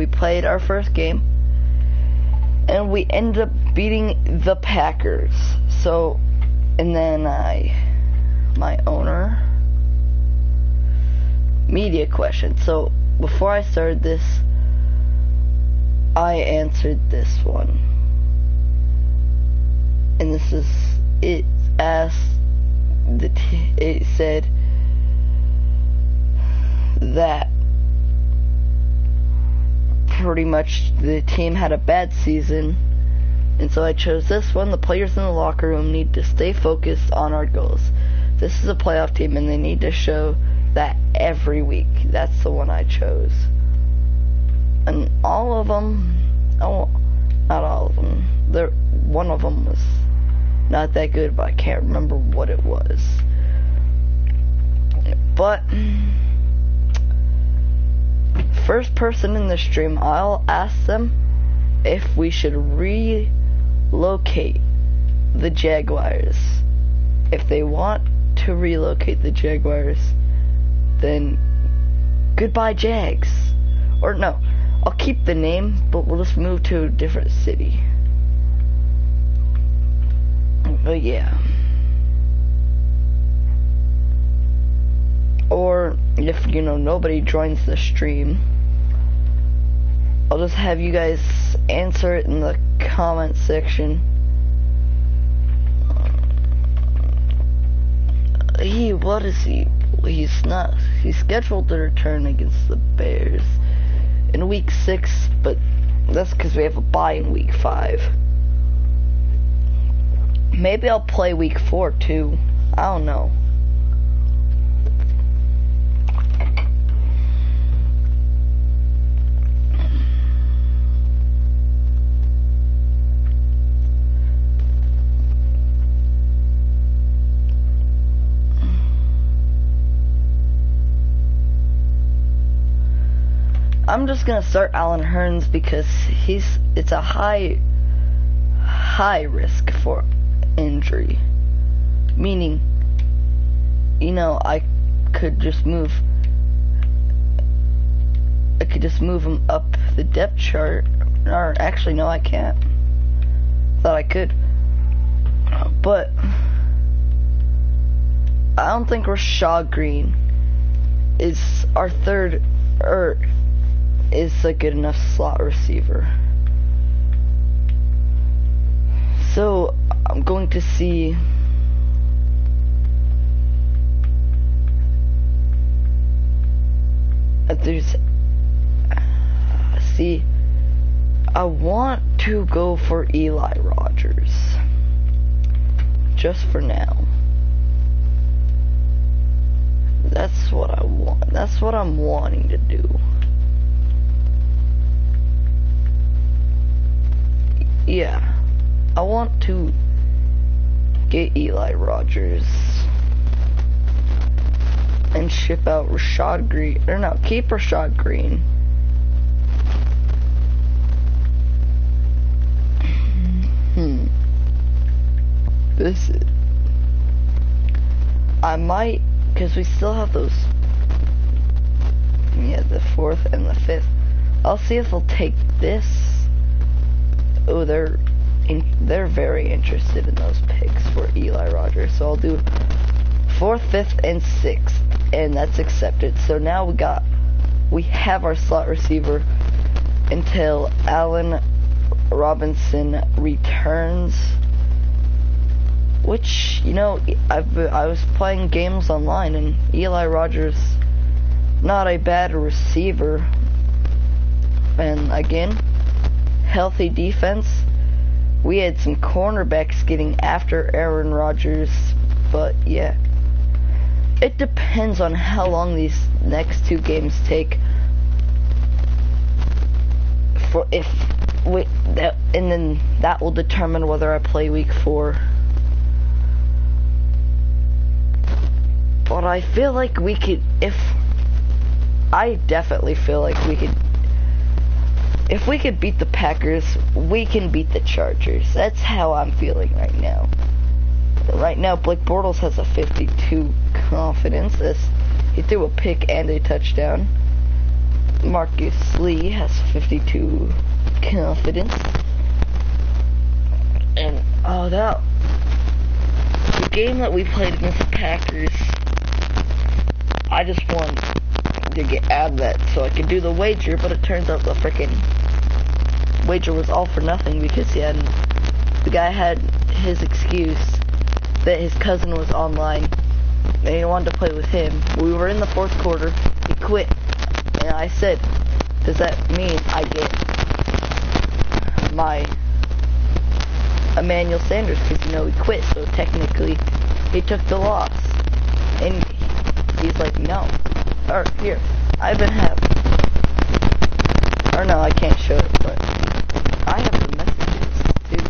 we played our first game, and we ended up beating the Packers. So, and then my owner, media question. So, before I started this, I answered this one. And this is, it asked, it said that pretty much the team had a bad season, and so I chose this one. The players in the locker room need to stay focused on our goals. This is a playoff team, and they need to show that every week. That's the one I chose. And all of them, oh, not all of them, one of them was not that good, but I can't remember what it was. But first person in the stream, I'll ask them if we should relocate the Jaguars. If they want to relocate the Jaguars, then goodbye Jags. Or no, I'll keep the name, but we'll just move to a different city. But yeah. Or if, you know, nobody joins the stream, I'll just have you guys answer it in the comment section. What is he? He's scheduled to return against the Bears in week 6, but that's because we have a bye in week 5. Maybe I'll play week 4 too. I don't know. I'm just gonna start Alan Hearns because it's a high risk for injury. Meaning, you know, I could just move him up the depth chart. Or actually, no, I can't. Thought I could. But I don't think Rashad Green is our third, or is a good enough slot receiver. So I'm going to see I want to go for Eli Rogers just for now. That's what I want. That's what I'm wanting to do. Yeah, I want to get Eli Rogers and ship out Rashad Green, or no, keep Rashad Green. I might, because we still have those, yeah, the 4th and the 5th. I'll see if they'll take this. Oh, they're very interested in those picks for Eli Rogers. So I'll do 4th, 5th, and 6th, and that's accepted. So now we have our slot receiver until Allen Robinson returns. Which, you know, I was playing games online, and Eli Rogers, not a bad receiver. And again, healthy defense. We had some cornerbacks getting after Aaron Rodgers, but yeah, it depends on how long these next 2 games take. And then that will determine whether I play week 4. But I feel like we could, I definitely feel like we could. If we could beat the Packers, we can beat the Chargers. That's how I'm feeling right now. Right now, Blake Bortles has a 52 confidence. He threw a pick and a touchdown. Marcus Lee has 52 confidence. And the game that we played against the Packers, I just wanted to get out of that so I could do the wager, but it turns out the freaking wager was all for nothing because the guy had his excuse that his cousin was online and he wanted to play with him. We were in the 4th quarter, he quit, and I said, does that mean I get my Emmanuel Sanders? Because, he quit, so technically he took the loss. And he's like, no. Or, here, I can't show it, but I have the messages, too.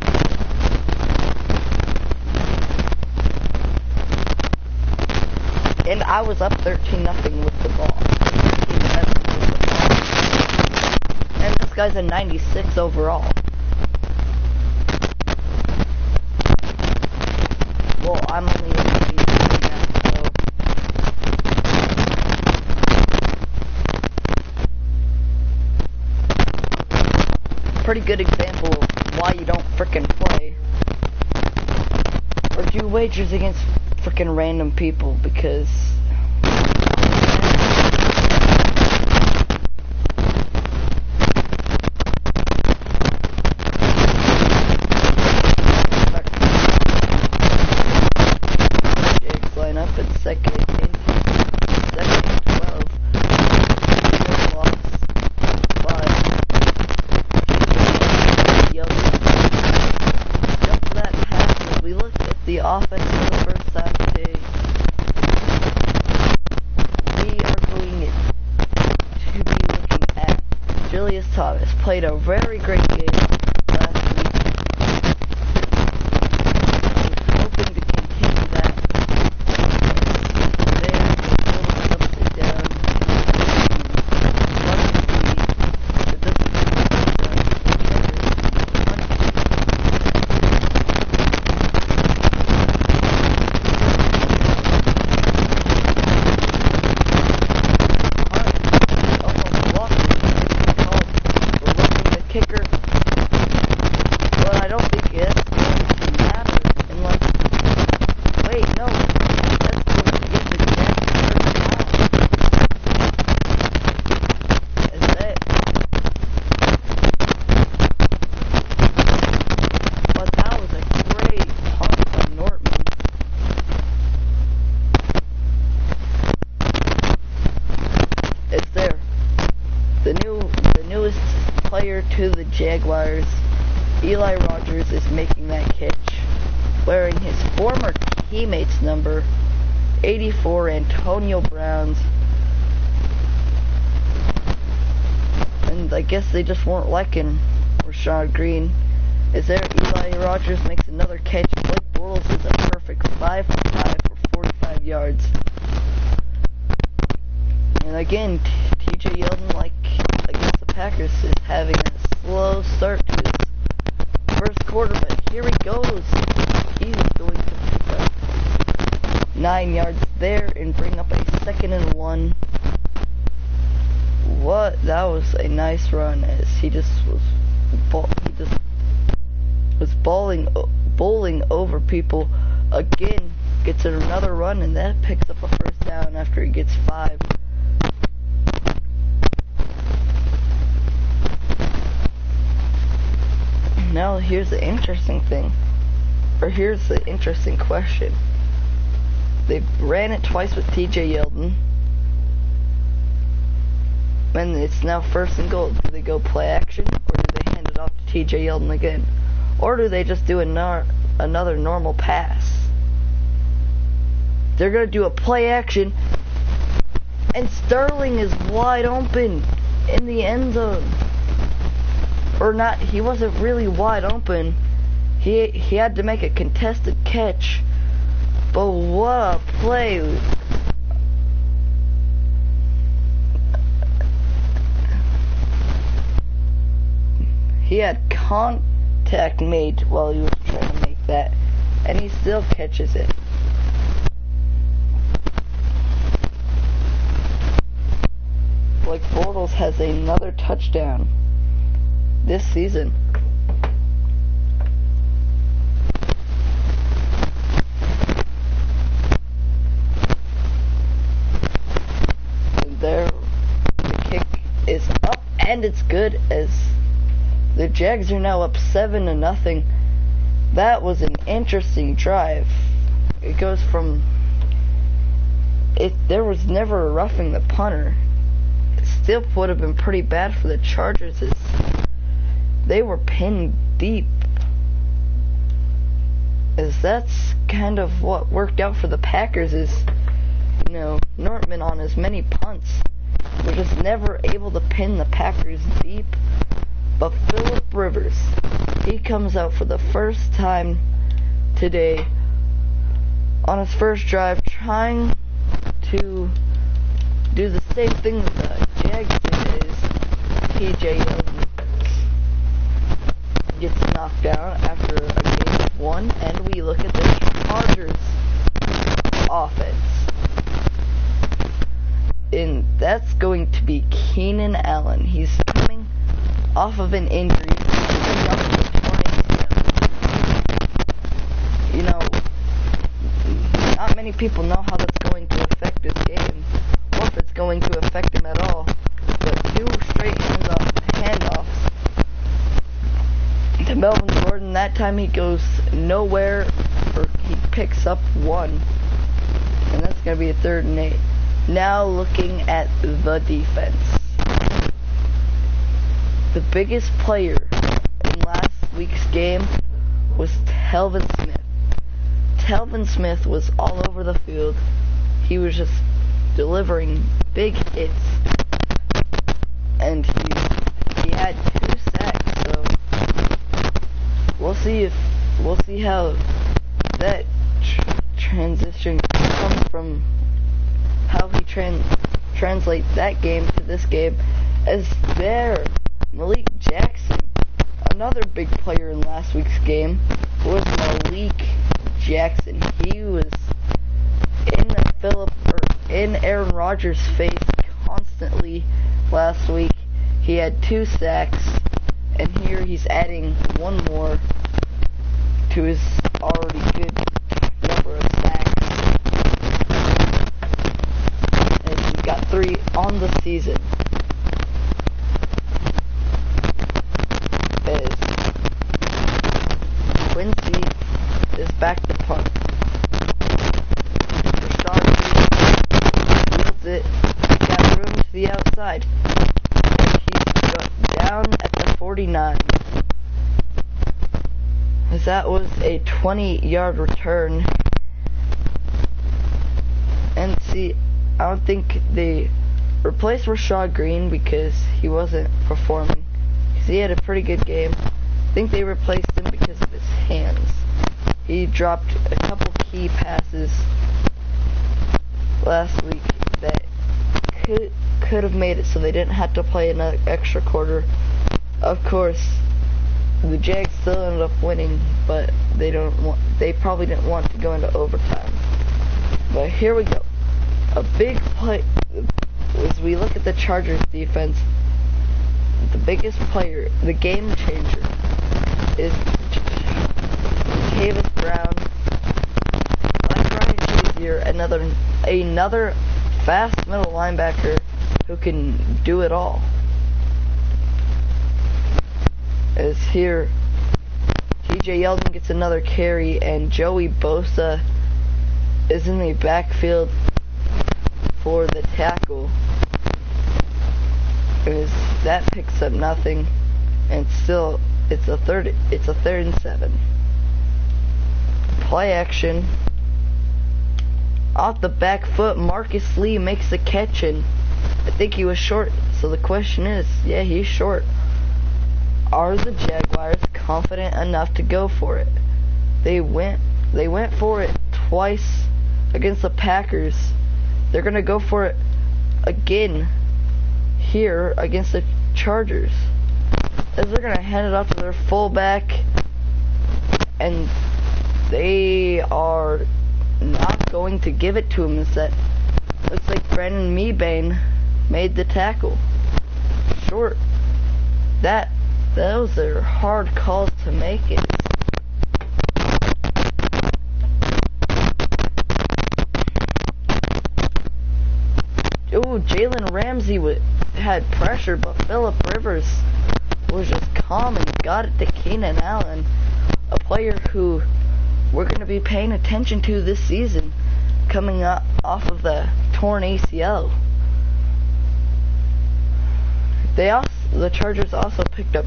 And I was up 13-0 with the ball. And this guy's a 96 overall. Well, I'm only in the now, so pretty good example of why you don't frickin' play or do wagers against frickin' random people, because played a very great game last week. We're hoping to continue that. There, thumbs it down. To the Jaguars, Eli Rogers is making that catch, wearing his former teammate's number, 84, Antonio Brown's. And I guess they just weren't liking Rashad Green. Is there? Eli Rogers makes another catch. Blake Bortles is a perfect 5 for 5 for 45 yards. And again, TJ Yeldon, like against the Packers, is having a slow start to his first quarter, but here he goes. He's going to pick up 9 yards there and bring up a 2nd and 1. What? That was a nice run, as he just was bowling over people. Again, gets another run, and that picks up a first down after he gets 5. Now here's the interesting thing, or here's the interesting question. They ran it twice with TJ Yeldon, and it's now 1st and goal. Do they go play action, or do they hand it off to TJ Yeldon again? Or do they just do another normal pass? They're going to do a play action, and Sterling is wide open in the end zone. Or not, he wasn't really wide open. He had to make a contested catch. But what a play. He had contact made while he was trying to make that, and he still catches it. Blake Bortles Mills has another touchdown this season. And there, the kick is up, and it's good, as the Jags are now up 7-0. That was an interesting drive. It goes from... There was never a roughing the punter. It still would have been pretty bad for the Chargers, as they were pinned deep. As that's kind of what worked out for the Packers, is, Nortman on as many punts. They're just never able to pin the Packers deep. But Phillip Rivers, he comes out for the first time today on his first drive, trying to do the same thing that the Jags did, is T.J. Yeldon gets knocked down after a game of 1, and we look at the Chargers offense. And that's going to be Keenan Allen. He's coming off of an injury, coming off of a torn ACL. Not many people know how that's going to affect his game, or if it's going to affect him at all. But 2 straight handoffs to Melvin Gordon. That time he goes nowhere, or he picks up 1. And that's going to be a 3rd and 8. Now looking at the defense. The biggest player in last week's game was Telvin Smith. Telvin Smith was all over the field. He was just delivering big hits. And he had 2 sacks, so we'll see how that transition comes from, how he translate that game to this game. As there, Malik Jackson, another big player in last week's game, was Malik Jackson. He was in Aaron Rodgers' face constantly last week. He had 2 sacks, and here he's adding 1 more to his already good number of sacks. And he's got 3 on the season. As Quincy is back to punt. Rashad fields it. He's got room to the outside. And he's down at the 49. As that was a 20-yard return. And see, I don't think they replaced Rashad Green because he wasn't performing. Because he had a pretty good game. I think they replaced him because of his hands. He dropped a couple key passes last week that could have made it so they didn't have to play another extra quarter. Of course, the Jags still ended up winning, but they probably didn't want to go into overtime. But here we go. A big play. As we look at the Chargers defense, the biggest player, the game changer, is Tavis Brown, like Ryan Shazier, another fast middle linebacker who can do it all. As here, T.J. Yeldon gets another carry, and Joey Bosa is in the backfield for the tackle. As that picks up nothing, and still it's a 3rd and 7. Play action. Off the back foot, Marcus Lee makes the catch, and I think he was short. So the question is, yeah, he's short. Are the Jaguars confident enough to go for it? They went for it twice against the Packers. They're gonna go for it again here against the Chargers, as they're gonna hand it off to their fullback, and they are not going to give it to him. As that looks like Brandon Mebane made the tackle. short. Those are hard calls to make. Jalen Ramsey had pressure, but Phillip Rivers was just calm and got it to Keenan Allen, a player who we're going to be paying attention to this season, coming up off of the torn ACL. The Chargers also picked up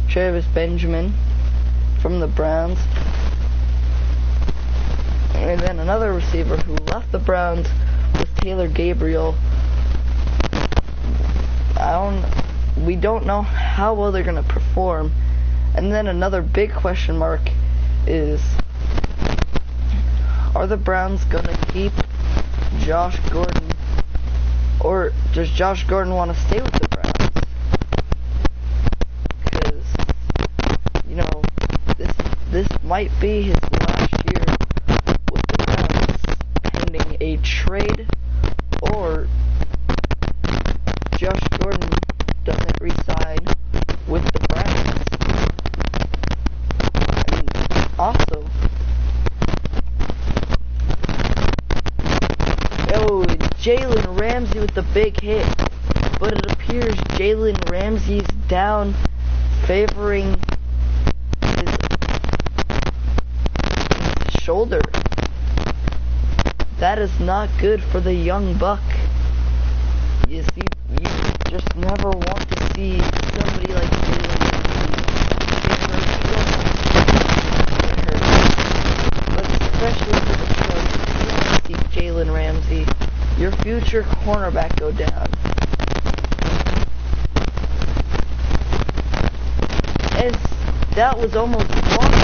Travis Benjamin from the Browns, and then another receiver who left the Browns was Taylor Gabriel. We don't know how well they're going to perform. And then another big question mark is, are the Browns going to keep Josh Gordon, or does Josh Gordon want to stay with the Browns? Because, this might be his last year with the Browns, pending a trade, or Josh Gordon doesn't resign with the Browns. Also, Jalen Ramsey with the big hit, but it appears Jalen Ramsey's down, favoring his shoulder. That is not good for the young buck. You just never want to see somebody like Jalen Ramsey get hurt. But especially for the Chargers, you don't want to see Jalen Ramsey, your future cornerback, go down. And that was almost blocked.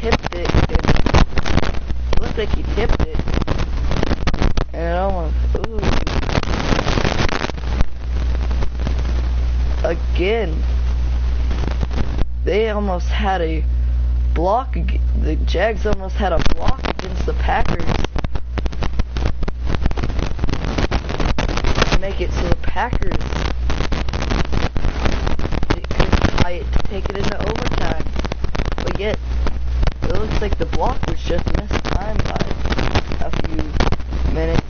He tipped it, and it looked like he tipped it. And almost, again, they almost had a block. The Jags almost had a block against the Packers to make it so the Packers could tie it to take it into overtime. But yet, it looks like the block was just missed time by a few minutes.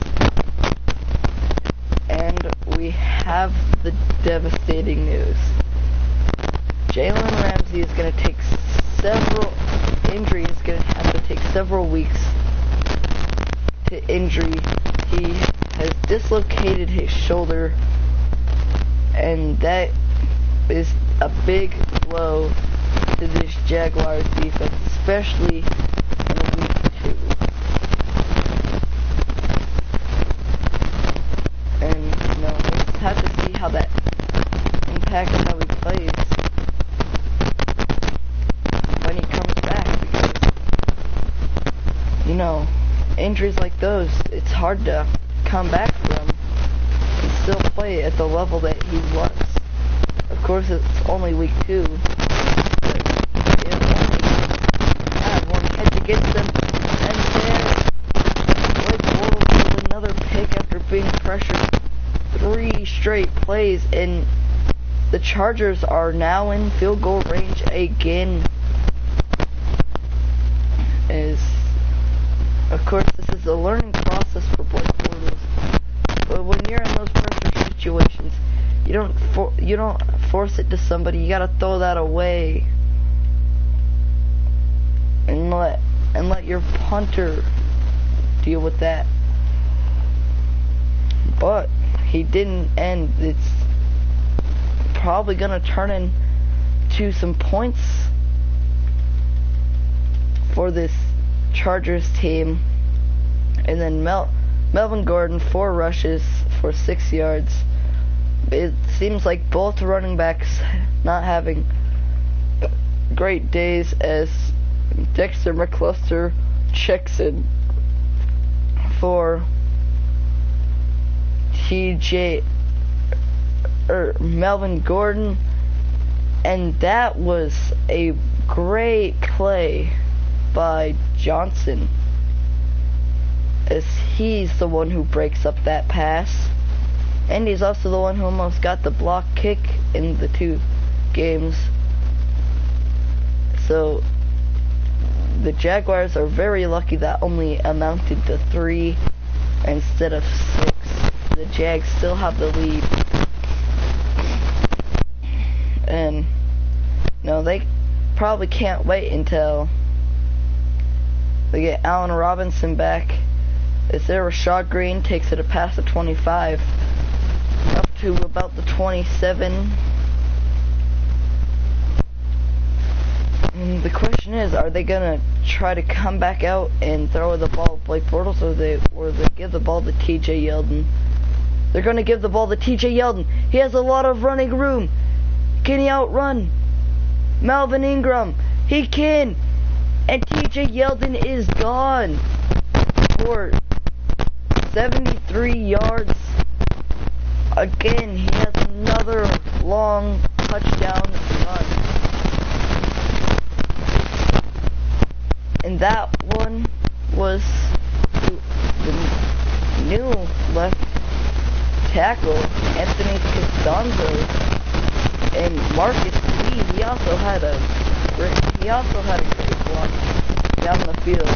And we have the devastating news. Jalen Ramsey is going to take injury is going to have to take several weeks to injury. He has dislocated his shoulder, and that is a big blow to this Jaguars defense, especially in week 2. And we just have to see how that impacts how he plays when he comes back, because injuries like those, it's hard to come back from and still play at the level that he was. Of course, it's only week 2, but it only had one catch against them, and then Blake Bortles with another pick after being pressured 3 straight plays, and the Chargers are now in field goal range again. Of course, this is a learning process for Blake Bortles, but when you're in those pressure situations, you don't force it to somebody. You gotta throw that away and let your punter deal with that. But he didn't, and it's probably gonna turn into some points for this Chargers team. And then Melvin Gordon, 4 rushes for 6 yards. It seems like both running backs not having great days, as Dexter McCluster checks in for Melvin Gordon, and that was a great play by Johnson, as he's the one who breaks up that pass. And he's also the one who almost got the block kick in the 2 games. So the Jaguars are very lucky that only amounted to 3 instead of 6. The Jags still have the lead. And no, they probably can't wait until they get Allen Robinson back. Is there Rashad Green takes it a pass of 25 up to about the 27. And the question is, are they gonna try to come back out and throw the ball to Blake Bortles, or they give the ball to TJ Yeldon? They're gonna give the ball to TJ Yeldon. He has a lot of running room. Can he outrun Melvin Ingram? He can. And TJ Yeldon is gone for 73 yards. Again, he has another long touchdown run. And that one was to the new left tackle, Anthony Costanzo. And Marcus Lee, he also had a great block down the field.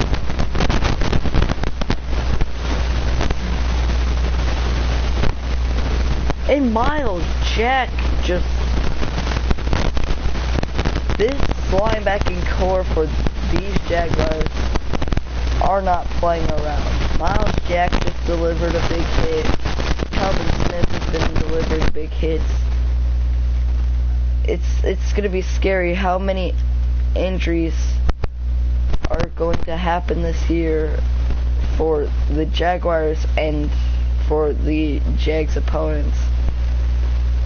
And Miles Jack this linebacking core for these Jaguars are not playing around. Miles Jack just delivered a big hit. Calvin Smith has been delivering big hits. It's gonna be scary how many injuries are going to happen this year for the Jaguars and for the Jags opponents.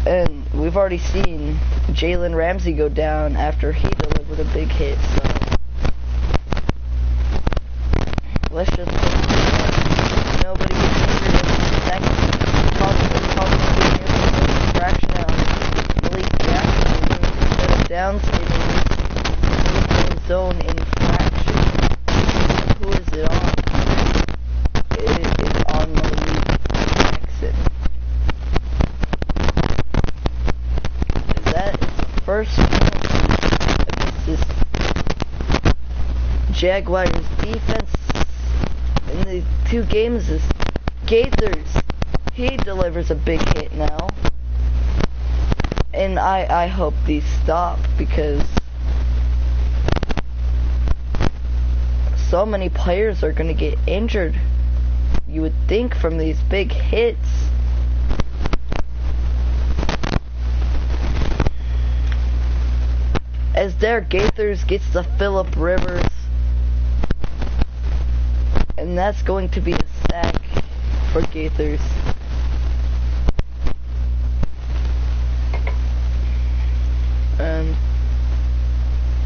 And we've already seen Jalen Ramsey go down after he delivered a big hit, so let's just hope nobody gets injured in the second. Possibly fraction out. Malik Jackson set it down, skating in zone infraction. Who is it on? It is on Malik Jackson. That is the first point against this Jaguars defense in the 2 games is Gaithers. He delivers a big hit now. And I hope these stop, because so many players are going to get injured, you would think, from these big hits. As Derek Gaithers gets to Phillip Rivers, and that's going to be a sack for Gaithers. And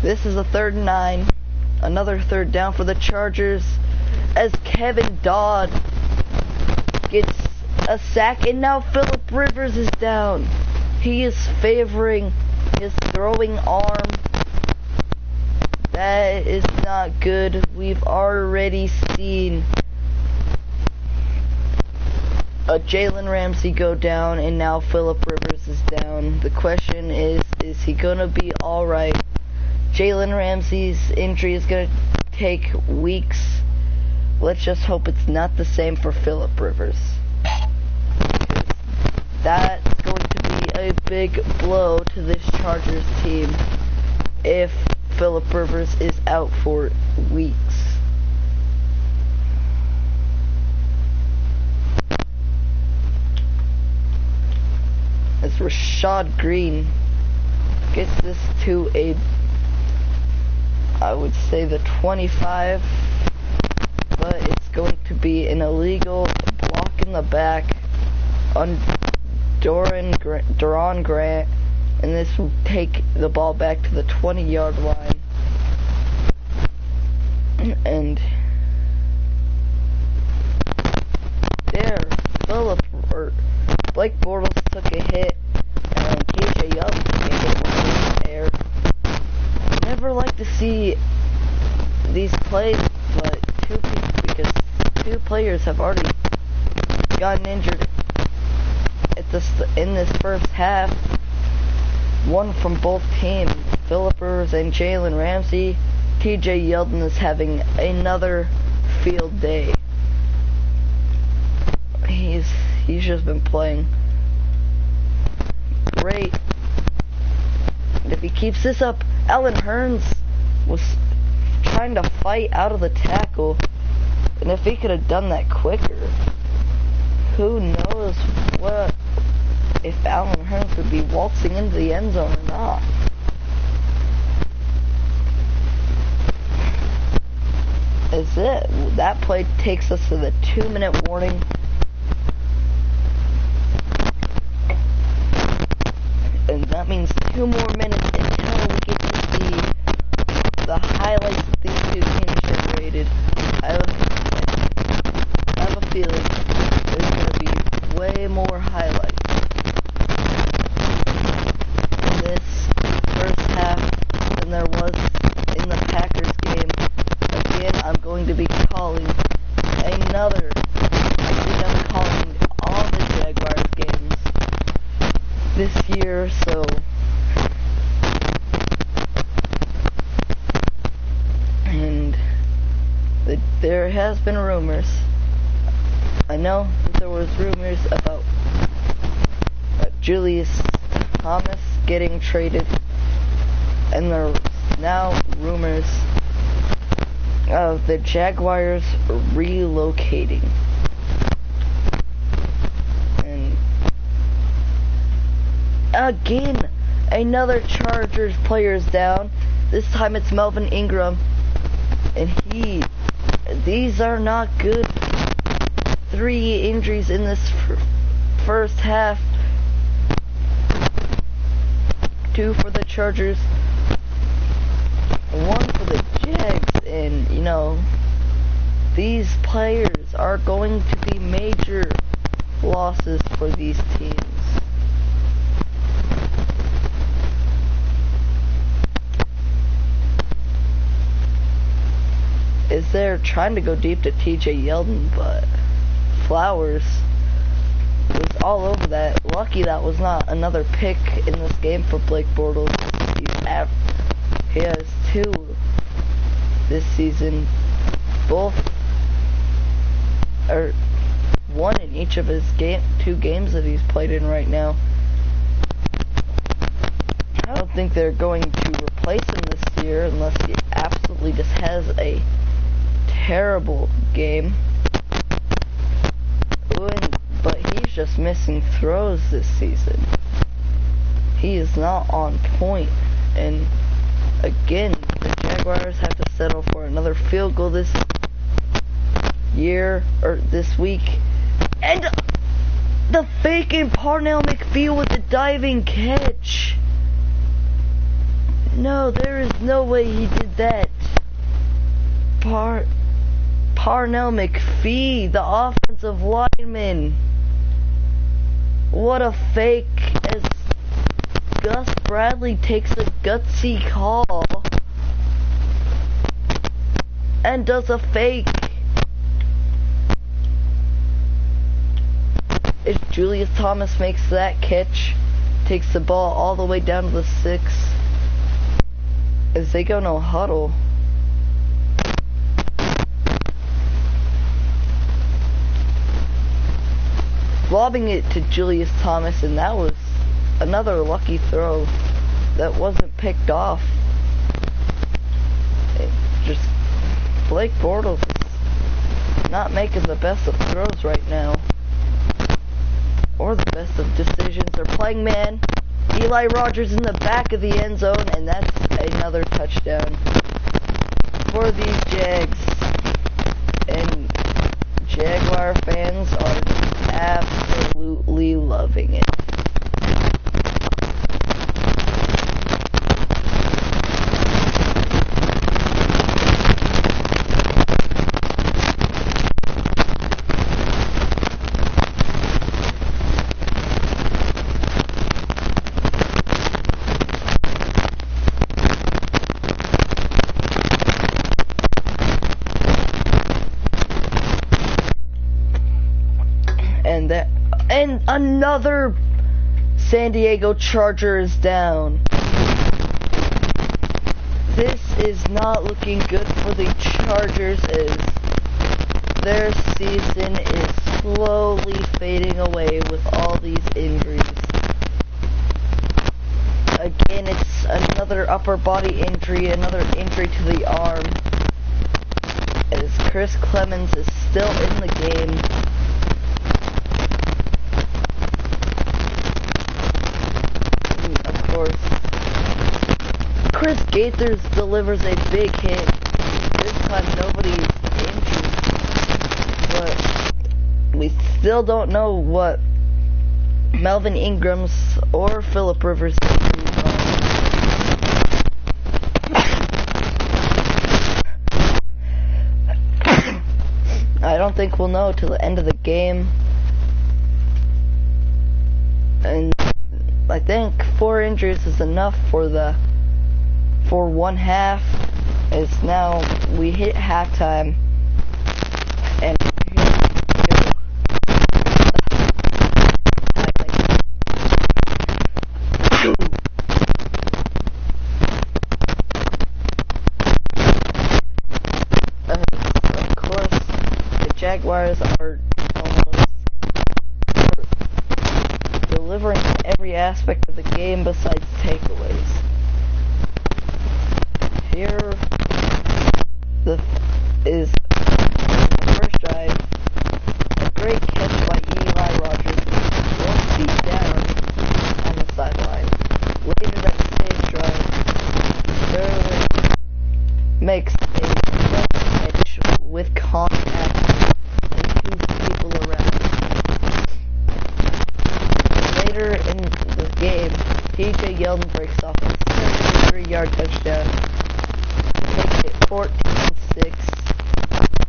this is a 3rd and 9. Another 3rd down for the Chargers, as Kevin Dodd gets a sack, and now Phillip Rivers is down. He is favoring his throwing arm. That is not good. We've already seen a Jalen Ramsey go down, and now Phillip Rivers is down. The question is he gonna be alright? Jalen Ramsey's injury is gonna take weeks. Let's just hope it's not the same for Phillip Rivers, because that's going to be a big blow to this Chargers team if Phillip Rivers is out for weeks. As Rashad Green gets this to I would say the 25, but it's going to be an illegal block in the back on Duron Grant, and this will take the ball back to the 20-yard line. And there, Blake Bortles took a hit, and TJ Yeldon took a hit when he was in the air. Never like to see these plays, but because 2 players have already gotten injured in this first half, one from both teams, Phillip Rivers and Jalen Ramsey. TJ Yeldon is having another field day. He's just been playing great. And if he keeps this up, Allen Hurns was trying to fight out of the tackle, and if he could have done that quicker, who knows what if Allen Hurns would be waltzing into the end zone or not. Is it? That play takes us to the 2-minute warning. And that means 2 more minutes until we get to see the highlights that these two teams generated. I have a feeling there's going to be way more highlights in this first half than there was in the Packers game. Again, I'm going to be calling another. Actually, I'm calling all the Jaguars games this year, so and there has been rumors. I know that there was rumors about Julius Thomas getting traded, and there's now rumors of the Jaguars relocating. And again, another Chargers player's down. This time it's Melvin Ingram, and these are not good. 3 injuries in this first half. 2 for the Chargers, 1 for the Jags, and these players are going to be major losses for these teams. They're trying to go deep to TJ Yeldon, but Flowers was all over that. Lucky that was not another pick in this game for Blake Bortles. He has 2 this season, both or 1 in each of his 2 games that he's played in right now. I don't think they're going to replace him this year unless he absolutely just has a terrible game. But he's just missing throws this season. He is not on point. And again, the Jaguars have to settle for another field goal this week. And the faking Parnell McPhee with the diving catch. No, there is no way he did that. Parnell McPhee, the offensive lineman. What a fake, as Gus Bradley takes a gutsy call and does a fake. If Julius Thomas makes that catch, takes the ball all the way down to the 6, as they go no huddle. Lobbing it to Julius Thomas, and that was another lucky throw that wasn't picked off. Blake Bortles is not making the best of throws right now, or the best of decisions. They're playing man. Eli Rogers in the back of the end zone, and that's another touchdown for these Jags. And Jaguar fans are absolutely loving it. another San Diego Charger is down. This is not looking good for the Chargers as their season is slowly fading away with all these injuries. Again, it's another upper body injury, another injury to the arm, as Chris Clemens is still in the game. And of course, Chris Gaithers delivers a big hit. This time nobody's injured, but we still don't know what Melvin Ingram's or Phillip Rivers' injuries are. I don't think we'll know till the end of the game. And I think 4 injuries is enough for one half, as now we hit halftime. And Jaguars are almost delivering every aspect of the game besides takeaways. Here is the first drive, a great catch by Eli Rogers, 1 feet down on the sideline. Later that same drive, Sterling makes a catch with contact. Later in the game, TJ Yeldon breaks off a 73-yard touchdown to make it 14-6.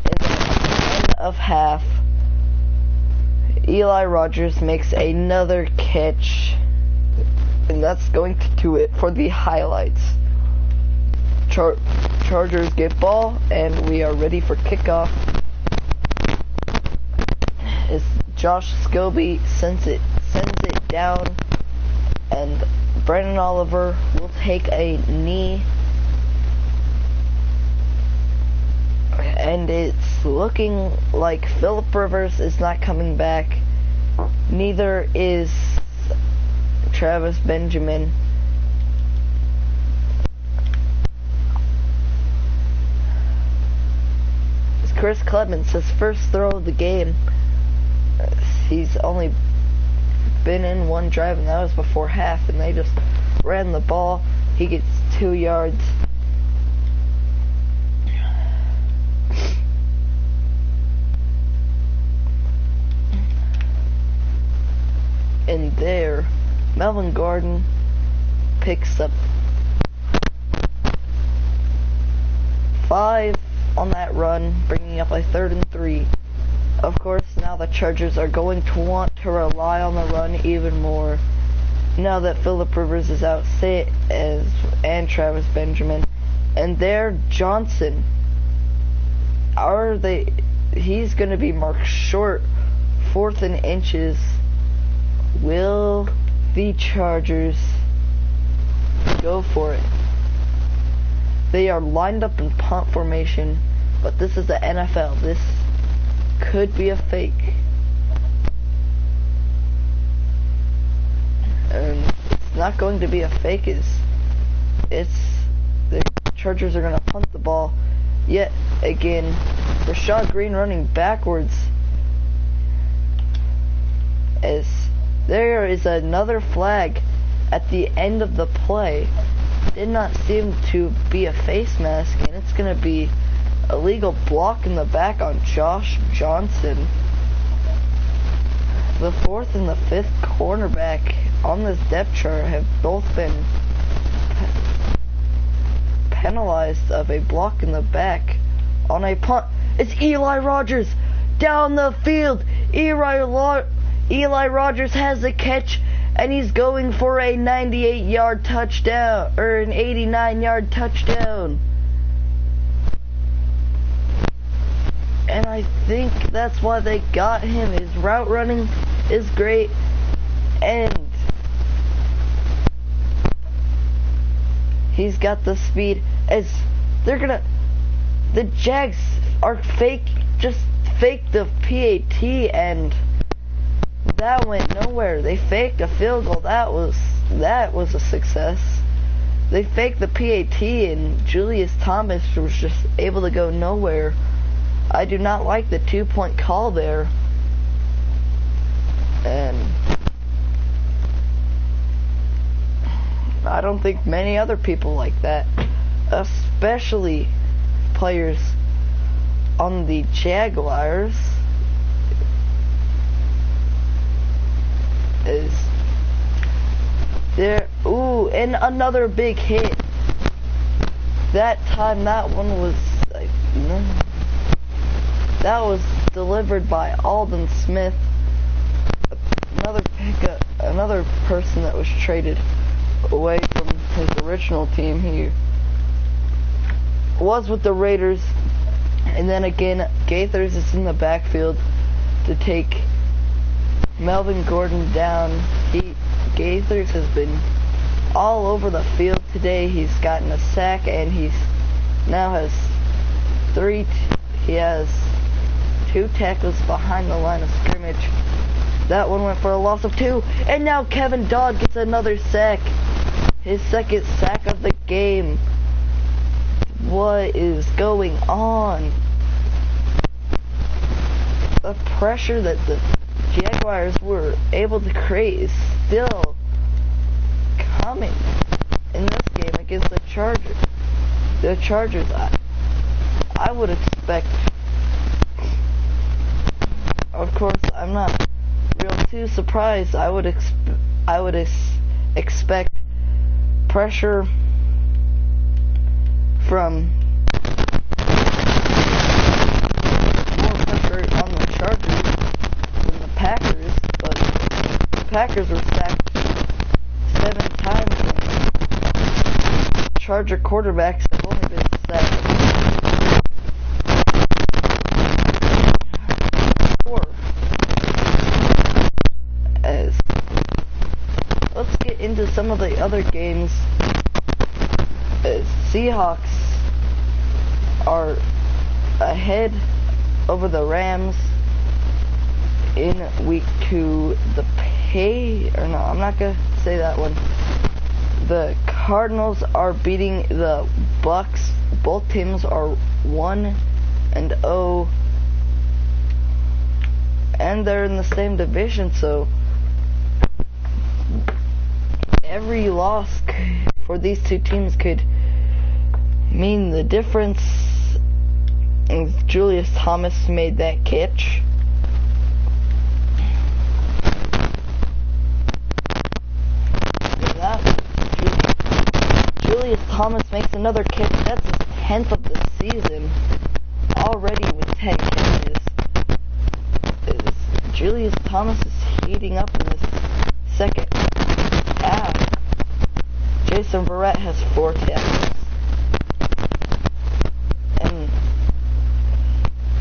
And then at the end of half, Eli Rogers makes another catch, and that's going to do it for the highlights. Chargers get ball, and we are ready for kickoff. As Josh Scobie sends it down, and Brandon Oliver will take a knee, and it's looking like Phillip Rivers is not coming back. Neither is Travis Benjamin. It's Chris Clemens, his first throw of the game. He's only been in one drive, and that was before half, and they just ran the ball. He gets 2 yards. And there, Melvin Gordon picks up 5 on that run, bringing up a 3rd and 3. Of course, now the Chargers are going to want to rely on the run even more. Now that Phillip Rivers is out, and Travis Benjamin, and there Johnson. He's going to be marked short, 4th and inches. Will the Chargers go for it? They are lined up in punt formation, but this is the NFL. This could be a fake. And it's not going to be a fake. The Chargers are going to punt the ball yet again. Rashad Green running backwards, as there is another flag at the end of the play. Did not seem to be a face mask, and it's going to be illegal block in the back on Josh Johnson. The 4th and the 5th cornerback on this depth chart have both been penalized of a block in the back on a punt. It's Eli Rogers down the field. Eli Rogers has the catch, and he's going for a 98-yard touchdown, or an 89-yard touchdown. And I think that's why they got him. His route running is great. and he's got the speed. As the Jags are just fake the PAT, and that went nowhere. They faked a field goal. That was a success. They faked the PAT, and Julius Thomas was just able to go nowhere. I do not like the 2-point call there. And I don't think many other people like that, especially players on the Jaguars. Is there? Ooh, and another big hit. That time, that one was like, that was delivered by Aldon Smith. Another person that was traded away from his original team. He was with the Raiders, and then again, Gaithers is in the backfield to take Melvin Gordon down. Gaithers has been all over the field today. He's gotten a sack, and he now has he has 2 tackles behind the line of scrimmage. That one went for a loss of 2, and now Kevin Dodd gets another sack. His second sack of the game. What is going on? The pressure that the Jaguars were able to create is still coming in this game against the Chargers. The Chargers, I would expect, of course, I'm not real too surprised. I would expect pressure from more pressure on the Chargers than the Packers, but the Packers were sacked 7 times, and Charger quarterbacks have only been sacked 4. Let's get into some of the other games. Seahawks are ahead over the Rams in week 2. I'm not gonna say that one. The Cardinals are beating the Bucks. Both teams are 1-0, and they're in the same division, so every loss for these two teams could mean the difference. If Julius Thomas made that catch, Julius Thomas makes another catch. That's his 10th of the season already with 10 catches. Julius Thomas is heating up in this second half. Jason Verrett has 4 tackles. And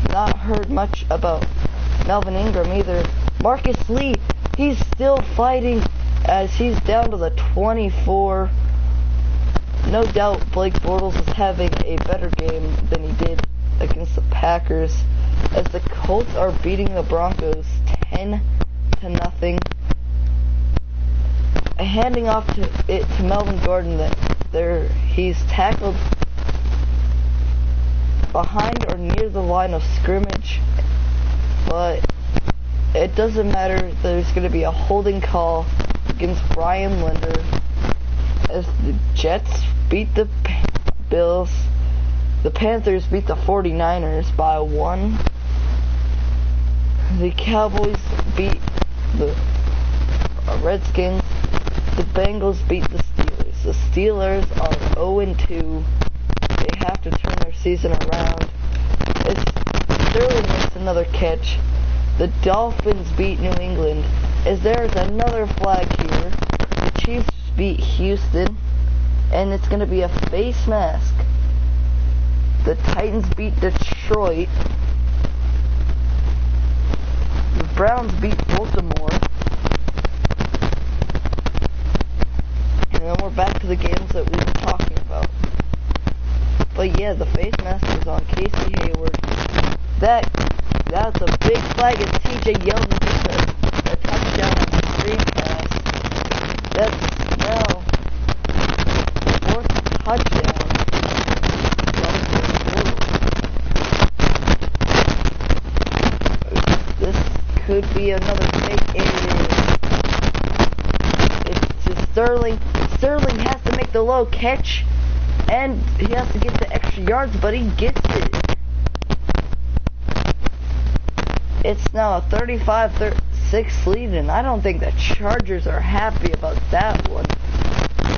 not heard much about Melvin Ingram either. Marcus Lee, he's still fighting as he's down to the 24. No doubt Blake Bortles is having a better game than he did against the Packers, as the Colts are beating the Broncos 10-0. Handing off to Melvin Gordon, he's tackled behind or near the line of scrimmage, but it doesn't matter. There's going to be a holding call against Brian Linder as the Jets beat the Bills. The Panthers beat the 49ers by 1. The Cowboys beat the Redskins. The Bengals beat the Steelers. The Steelers are 0-2. They have to turn their season around. Sterling makes another catch. The Dolphins beat New England. As there's another flag here. The Chiefs beat Houston, and it's going to be a face mask. The Titans beat Detroit. The Browns beat Baltimore. the games that we were talking about. But yeah, the face mask is on Casey Hayward. That's a big flag as TJ Yeldon gets a touchdown on the screen pass. That's now 4th touchdown. This could be another fake. It is. It's just Sterling. Sterling has to make the low catch, and he has to get the extra yards, but he gets it. It's now a 35-6 lead, and I don't think the Chargers are happy about that one.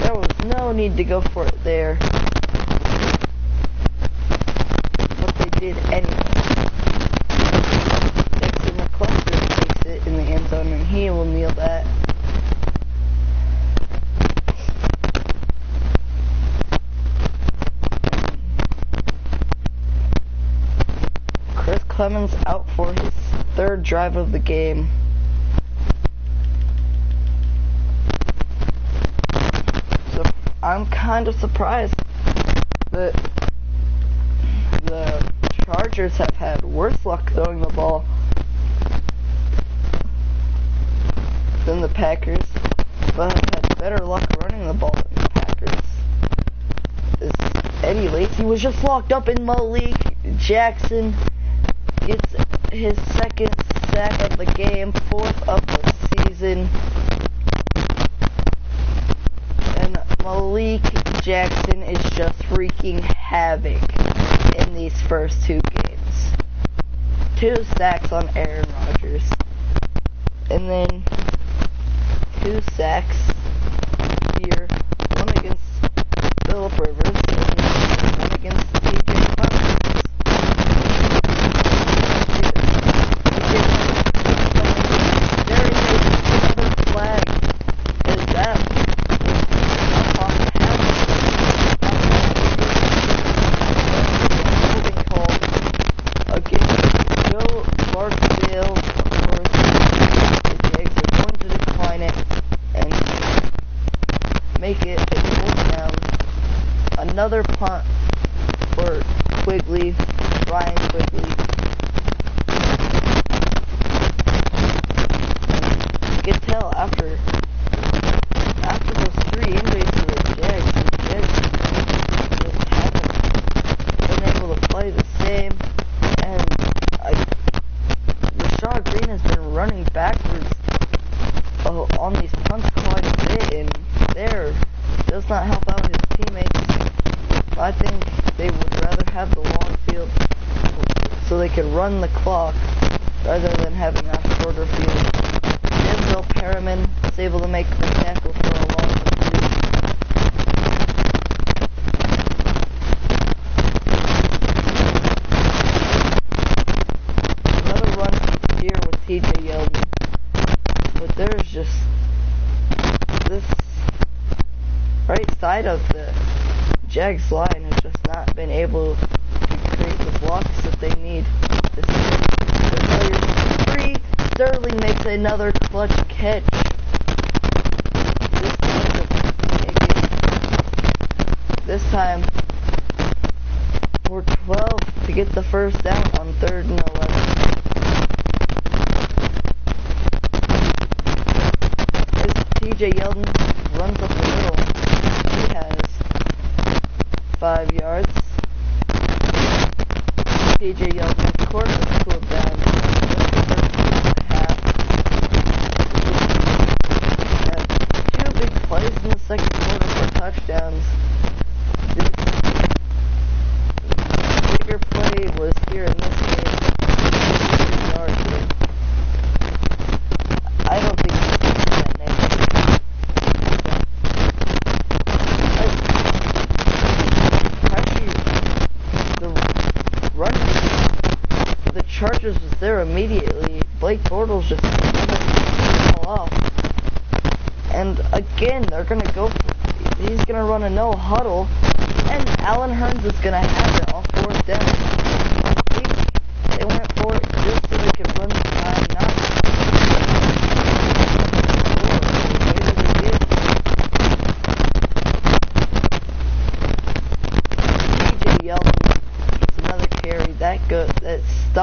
There was no need to go for it there, but they did anyway. Dixon McCluster takes it in the end zone, and he will kneel that. Chris Clemens out for his 3rd drive of the game. So I'm kind of surprised that the Chargers have had worse luck throwing the ball than the Packers, but have had better luck running the ball than the Packers. Eddie Lacy was just locked up in Malik Jackson. Gets his 2nd sack of the game, 4th of the season. And Malik Jackson is just wreaking havoc in these first 2 games. 2 sacks on Aaron Rodgers. And then 2 sacks here. One against Phillip Rivers and one against TJ Clemens. Another punt for Quigley, Ryan Quigley. And you can tell after those 3 injuries to the Jags just haven't been able to play the same. And Rashad Green has been running backwards on these punts quite a bit, and there does not help out his teammates. I think they would rather have the long field so they can run the clock rather than having a shorter field. Denzel Perriman is able to make the tackle for a long pursuit. Another run here with TJ Yeldon. But there's just this right side of the Jags line has just not been able to create the blocks that they need. The players free. Sterling makes another clutch catch. This time for 12 to get the first down on 3rd and 11. As TJ Yeldon runs up the middle, he has 5 yards. TJ Yeldon, of course, is cooled down. Had 2 big plays in the 2nd quarter for touchdowns. This bigger play was here in this game. I don't think he's that negative. Chargers was there immediately. Blake Bortles just all off. And again, they're gonna go for it. He's gonna run a no huddle, and Allen Hurns is gonna have it on 4th down. I think they went for it just so they could run the time, not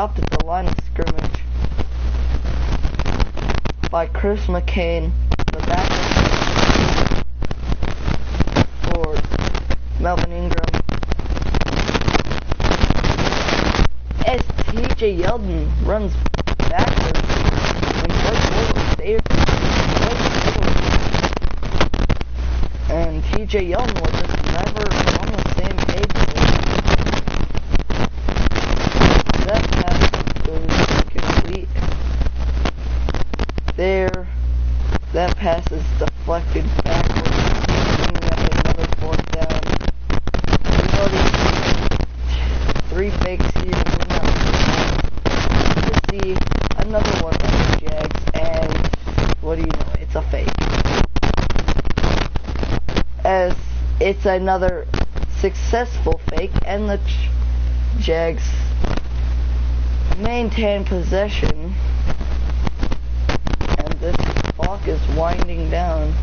stopped at the line of scrimmage by Chris McCain, the backup for Melvin Ingram. As TJ Yeldon runs backwards and breaks forward, and TJ Yeldon was just never on the same page with him. That pass goes complete. There, that pass is deflected backwards, bringing up another fourth down. We noticed 3 fakes here, and we're not to see another one of the Jags, and what do you know, it's a fake. As it's another successful fake, and the Jags maintain possession, and this clock is winding down.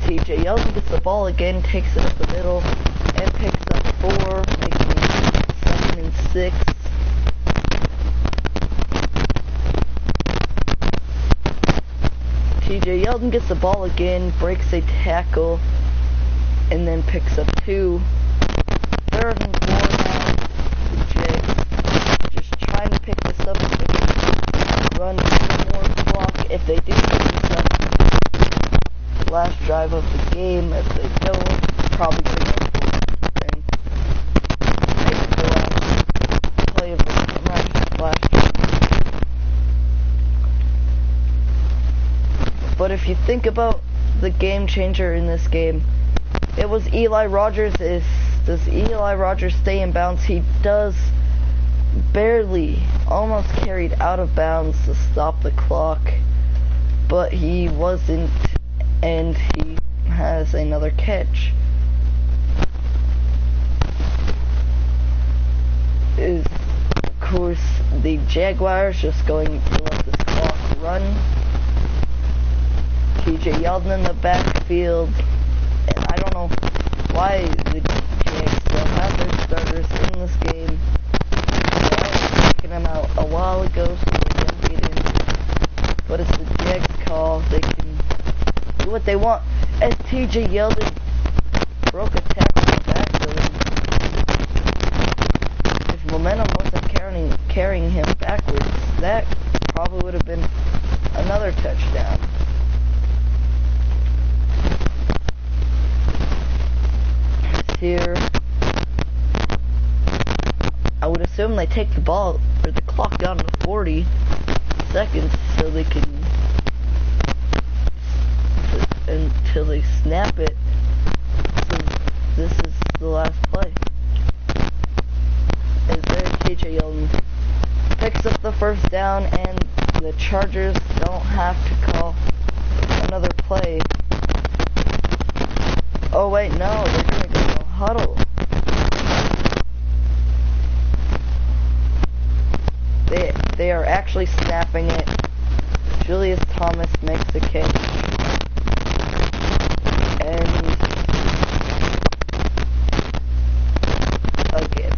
TJ Yeldon gets the ball again, takes it up the middle, and picks up 4, making it 2nd and 6. TJ Yeldon gets the ball again, breaks a tackle, and then picks up 2. 3rd and 4 now. The Jags just trying to pick this up so they can run more clock. If they do pick this up, last drive of the game. If they don't, probably going to go for it and make the last play of the last drive. But if you think about the game changer in this game, it was Eli Rogers. Does Eli Rogers stay in bounds? He does, barely, almost carried out of bounds to stop the clock, but he wasn't, and he has another catch. Is, of course, the Jaguars just going to let this clock run. TJ Yeldon in the backfield, and I don't know why the Jags still have their starters in this game. They had taken them out a while ago so they don't get in, but it's the Jags call. They can do what they want. As TJ Yeldon broke a tackle in the backfield, if momentum wasn't carrying him backwards, that probably would have been another touchdown. Here, I would assume they take the ball or the clock down to 40 seconds so they can until they snap it. So this is the last play. As there, TJ Yeldon picks up the 1st down, and the Chargers don't have to call another play. Oh wait, no, they're gonna go to huddle. They are actually snapping it. Julius Thomas makes the catch. And again,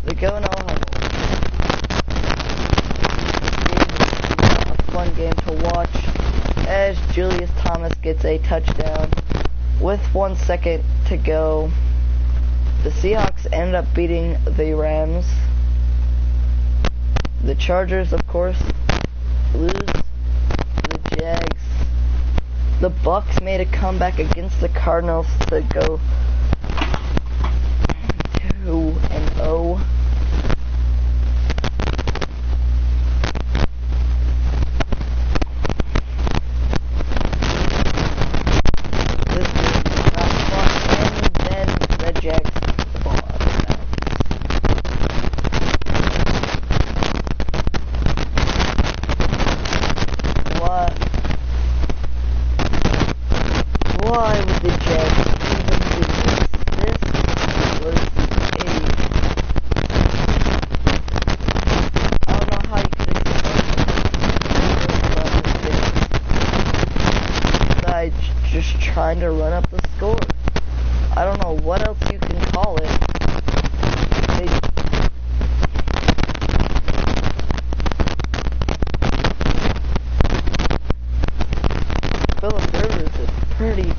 they go no huddle. This game is a fun game to watch as Julius Thomas gets a touchdown. With 1 second to go, the Seahawks end up beating the Rams. The Chargers, of course, lose to the Jags. The Bucks made a comeback against the Cardinals to go 2-0. Why would the Jags even do this? This was I don't know how you could explain besides just trying to run up the score. I don't know what else you can call it. Phillip Rivers is pretty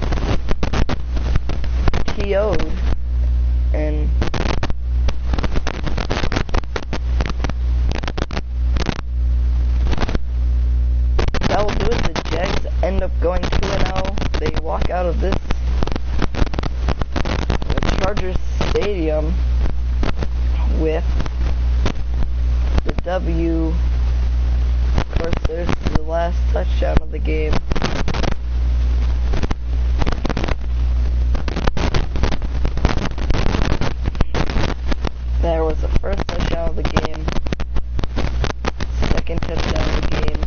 TO'd, and that will do it. The Jags end up going 2-0. They walk out of this Chargers Stadium with the W. Of course, there's the last touchdown of the game. There was the first touchdown of the game, second touchdown of the game.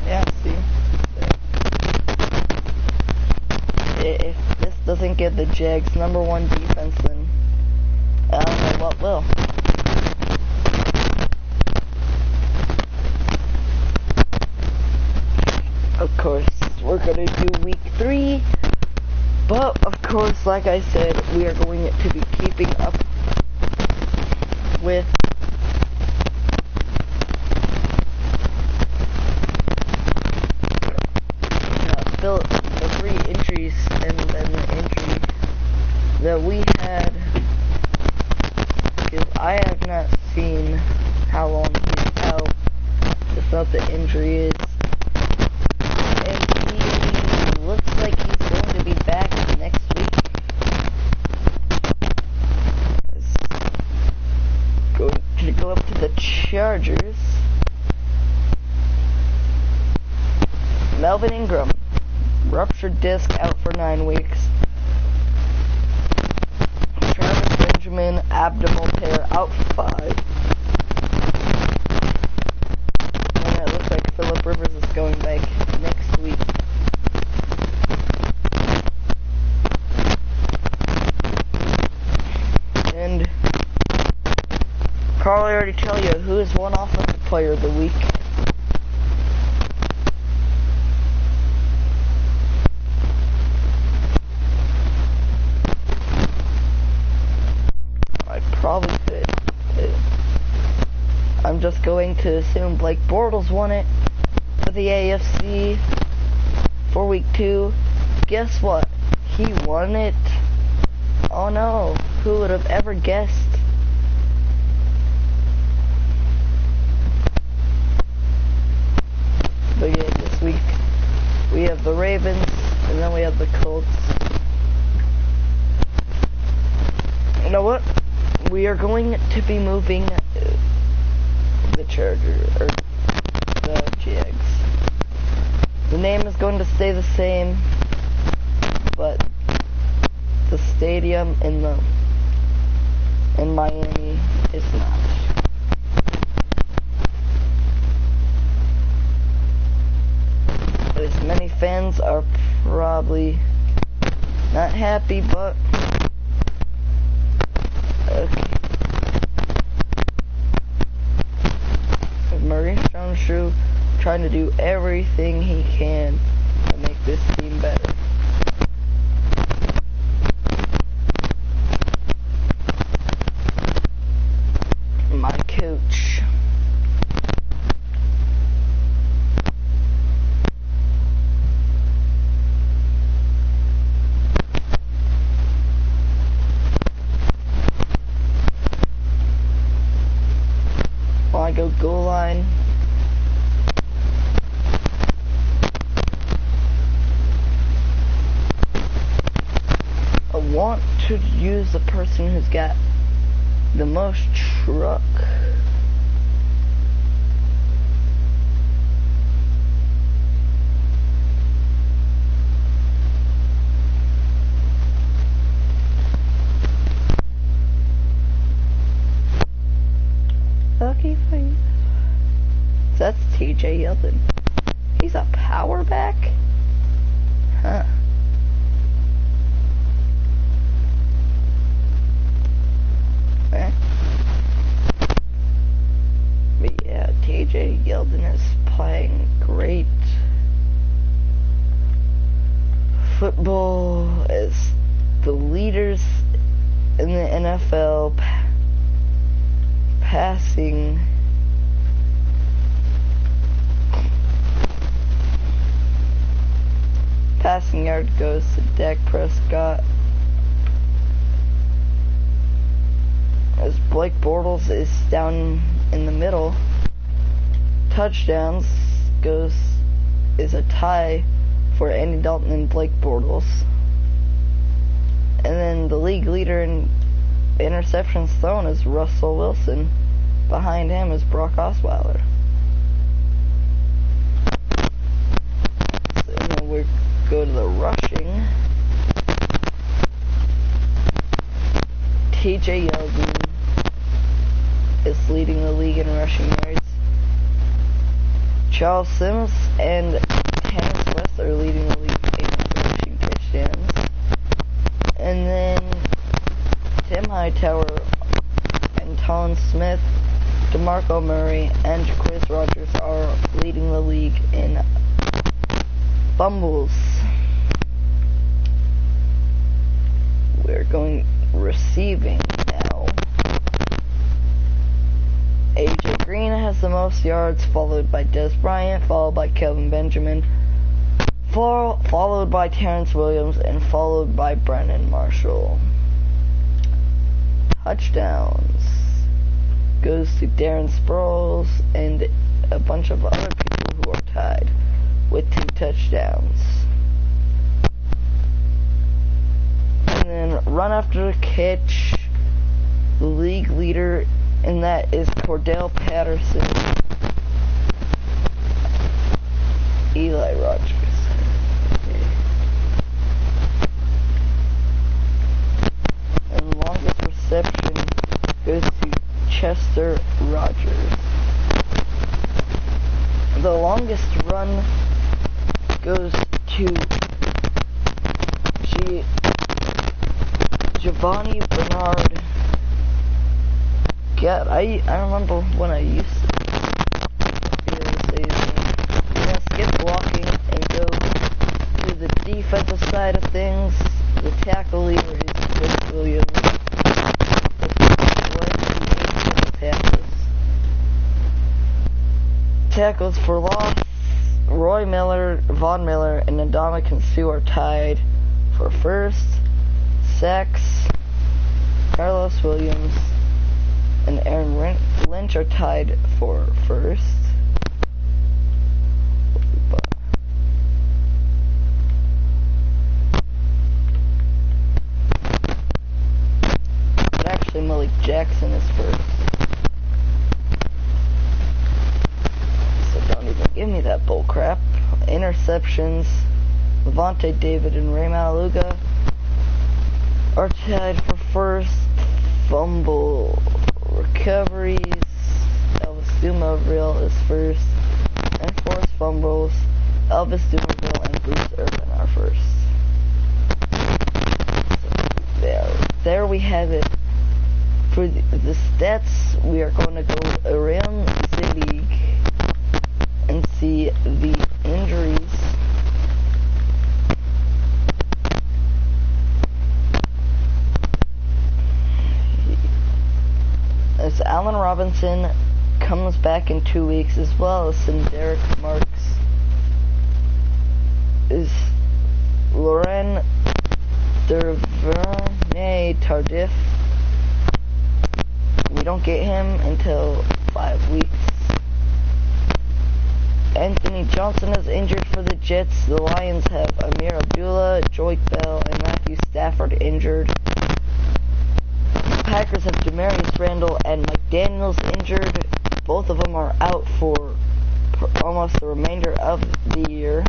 Yeah, see? If this doesn't get the Jags' #1 defense, then I don't know what will. Of course, we're gonna do week 3, but of course, like I said, we are going to be keeping up with the 3 injuries and then the injury that we had, because I have not seen how long he's out, just what the injury is. Looks like he's going to be back next week. He's going to go up to the Chargers. Melvin Ingram, ruptured disc, out for 9 weeks. Travis Benjamin, abdominal tear, out for 5. And it looks like Phillip Rivers is going back next week. And Carl, I already tell you who is one offensive player of the week. I probably could. I'm just going to assume Blake Bortles won it for the AFC for week 2. Guess what? He won it. Oh no, who would have ever guessed? But yeah, this week we have the Ravens and then we have the Colts. You know what? We are going to be moving the Chargers, or the Jags. The name is going to stay the same, but the stadium in Miami is not. As many fans are probably not happy, but okay. Maurice Jones-Drew trying to do everything he can to make this team better. My coach. Well, I go goal line. I want to use the person who's got the most truck. Okay, fine. So that's TJ Yeldon. He's a power back? Huh. Bowl as the leaders in the NFL passing yard goes to Dak Prescott, as Blake Bortles is down in the middle. Touchdowns is a tie for Andy Dalton and Blake Bortles. And then the league leader in interceptions thrown is Russell Wilson. Behind him is Brock Osweiler. So then we go to the rushing. TJ Yeldon is leading the league in rushing yards. Charles Sims and Terrence West are leading the league in rushing touchdowns. And then Tim Hightower and Tom Smith, DeMarco Murray, and Jaquiz Rogers are leading the league in fumbles. We're going receiving now. AJ Green has the most yards, followed by Des Bryant, followed by Kelvin Benjamin, followed by Terrence Williams, and followed by Brennan Marshall. Touchdowns goes to Darren Sproles and a bunch of other people who are tied with 2 touchdowns. And then run after the catch, the league leader in that is Cordell Patterson, Eli Rogers. And longest reception goes to Chester Rogers. The longest run goes to Giovanni Bernard. God, I remember when I used to say his name. I'm gonna skip blocking and go to the defensive side of things. The tackle leader is Chris Williams. Tackles for loss, Roy Miller, Von Miller, and Ndamukong Suh are tied for first. Sacks, Carlos Williams and Aaron Lynch are tied for first. But actually Malik Jackson is first. So don't even give me that bull crap. Interceptions, Levante David and Ray Malaluga are tied for first. Fumble recoveries, Elvis Dumerville is first, and forced fumbles, Elvis Dumerville and Bruce Irvin are first. So there we have it. For the stats, we are going to go around the league and see the injuries. As Allen Robinson comes back in 2 weeks, as well as Derek Marks, is Laurent Duvernay Tardif. We don't get him until 5 weeks. Anthony Johnson is injured for the Jets. The Lions have Amir Abdullah, Joyce Bell, and Matthew Stafford injured. Packers have Demarius Randall and Mike Daniels injured. Both of them are out for almost the remainder of the year.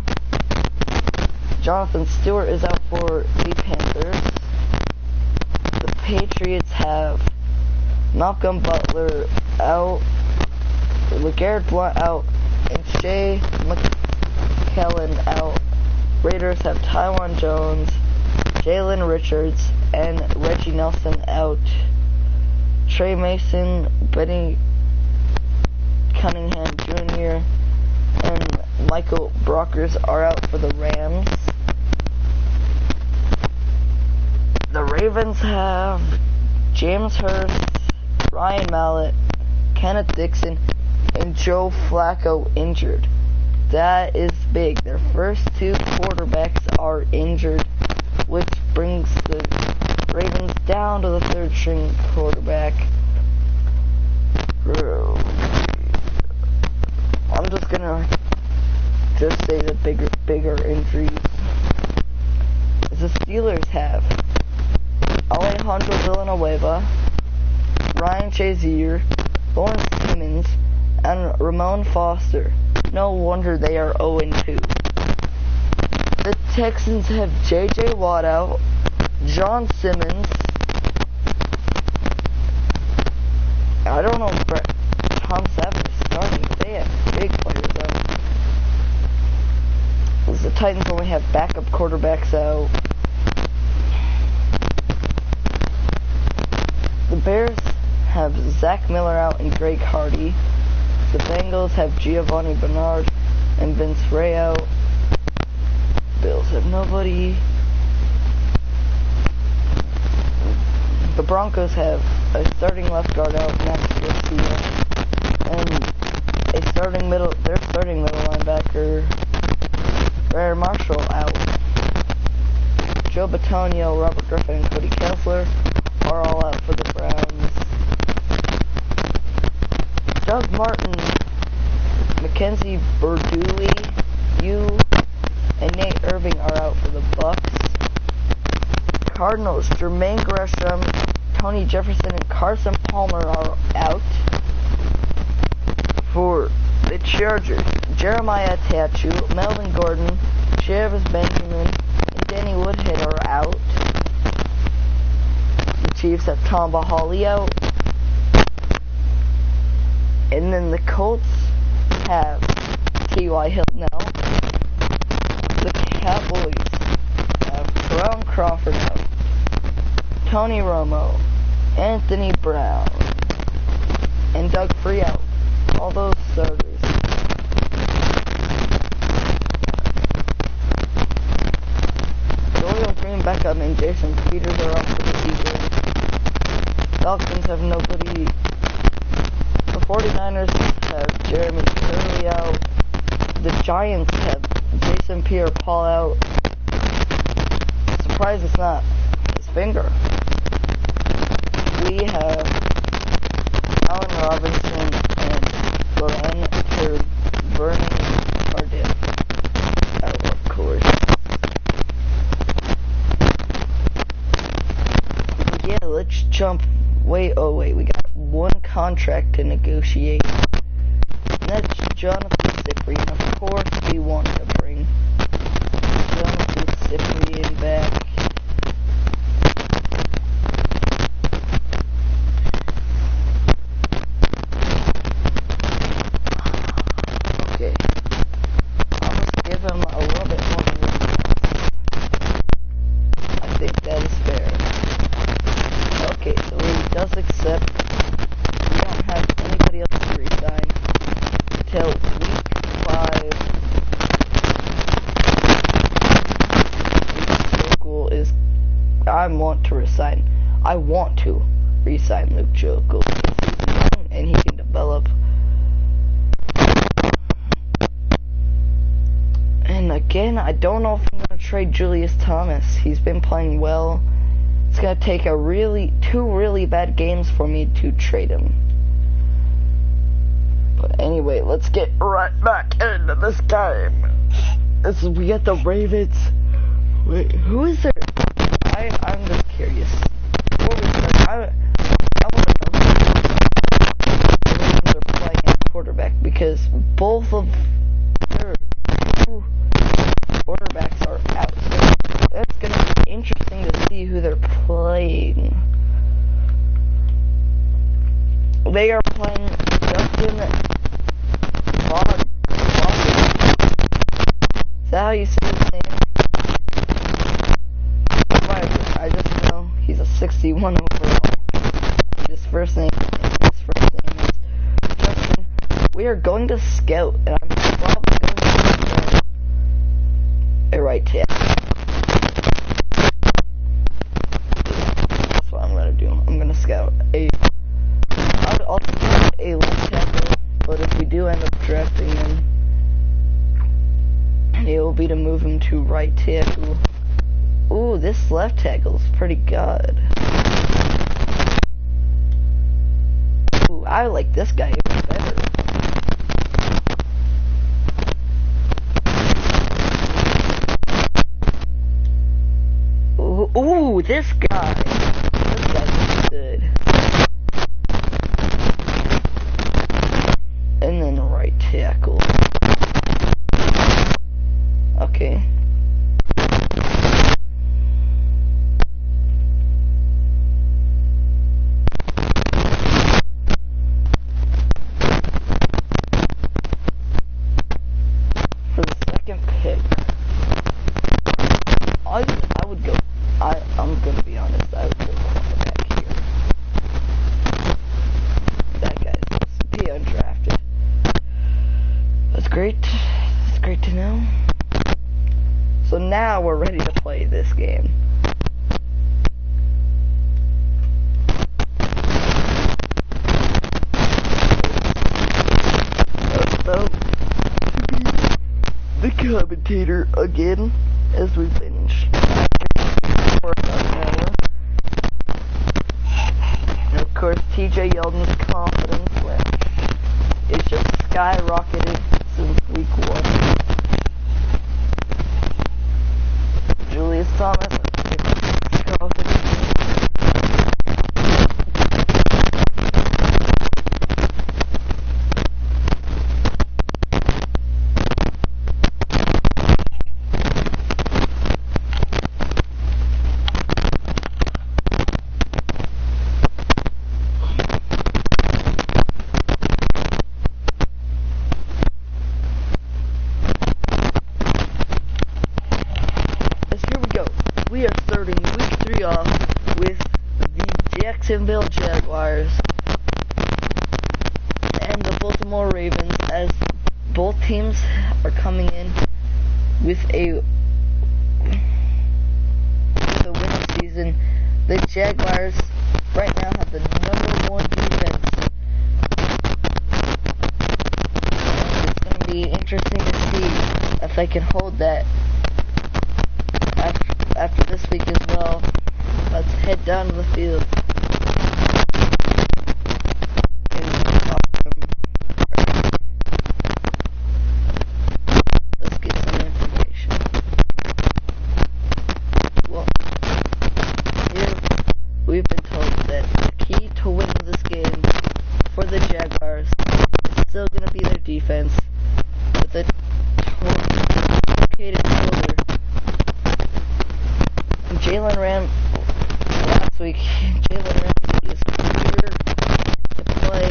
Jonathan Stewart is out for the Panthers. The Patriots have Malcolm Butler out, LeGarrette Blount out, and Shea McKellen out. Raiders have Tywan Jones, Jalen Richards, and Reggie Nelson out. Trey Mason, Benny Cunningham Jr., and Michael Brockers are out for the Rams. Ravens have James Hurst, Ryan Mallett, Kenneth Dixon, and Joe Flacco injured. That is big. Their first two quarterbacks are injured, which brings the Ravens down to the third string quarterback. I'm just gonna say the bigger injuries. The Steelers have Alejandro Villanueva, Ryan Shazier, Lawrence Timmons, and Ramon Foster. No wonder they are 0-2. The Texans have J.J. Watt out, John Simmons. I don't know if Tom Savage is starting. They have big players out. The Titans only have backup quarterbacks out. The Bears have Zach Miller out and Greg Hardy. The Bengals have Giovanni Bernard and Vince Ray out. Bills have nobody. The Broncos have a starting left guard out, Max Garcia, and their starting middle linebacker, Brad Marshall, out. Joe Bitonio, Robert Griffin, and Cody Kessler are all out for the Browns. Doug Martin, Mackenzie Berduli, and Nate Irving are out for the Bucks. Cardinals, Jermaine Gresham, Tony Jefferson, and Carson Palmer are out. For the Chargers, Jeremiah Tattoo, Melvin Gordon, Travis Benjamin, and Danny Woodhead are out. The Chiefs have Tom Bahali out. And then the Colts have T.Y. Hilton. The Cowboys have Terrell Crawford out, Tony Romo, Anthony Brown, and Doug Free out. All those starters. Dorial Green, Beckham, and Jason Peters are up for the Eagles. Falcons have nobody. The 49ers have Jeremy Curley out. The Giants have Jason Pierre-Paul out. Surprised it's not his finger. We have Allen Robinson and Vernon Cardiff out, of course. Yeah, let's jump. Wait, we got one contract to negotiate. And that's Jonathan Cyprien. Of course, we want to bring Jonathan Cyprien back. Okay. I'll just give him a little bit more room. I think that is fair. Okay, so he does accept. We don't have anybody else to resign until week 5. Luke Jokel is. I want to resign Luke Jokel. He's young and he can develop. And again, I don't know if I'm gonna trade Julius Thomas. He's been playing well. It's gonna take two really bad games for me to trade him. But anyway, let's get right back into this game. We got the Ravens. Wait, who is there? I'm just curious. Before we start, I want to know who the Ravens are playing at quarterback, because both of their two quarterbacks are out. So that's gonna be interesting to see who they're playing. They are playing Justin Vaughn. Is that how you say his name? I just know he's a 61 overall. His first name is Justin. We are going to scout, and I'm probably going to scout a right tackle. to move him to right tackle. Ooh, this left tackle is pretty good. Ooh, I like this guy even better. Ooh, this guy. This guy's good. And then right tackle. Okay. For the second pick, I would go. I'm gonna be honest. I would go quarterback here. That guy's supposed to be undrafted. That's great. That's great to know. So now we're ready to play this game. So, the commentator again as we finish. For about an hour. And of course, TJ Yeldon's confidence is just skyrocketed since week 1. Julius Thomas, we are starting week 3 off with the Jacksonville Jaguars and the Baltimore Ravens, as both teams are coming in with a winning season. The Jaguars right now have the #1 defense. And it's going to be interesting to see if they can hold that after this week as well. Let's head down to the field. Let's get some information. Well, here we've been told that the key to winning this game for the Jaguars is still going to be their defense, with a located shoulder. Jalen ran last week. Jalen Ramsey is eager to play,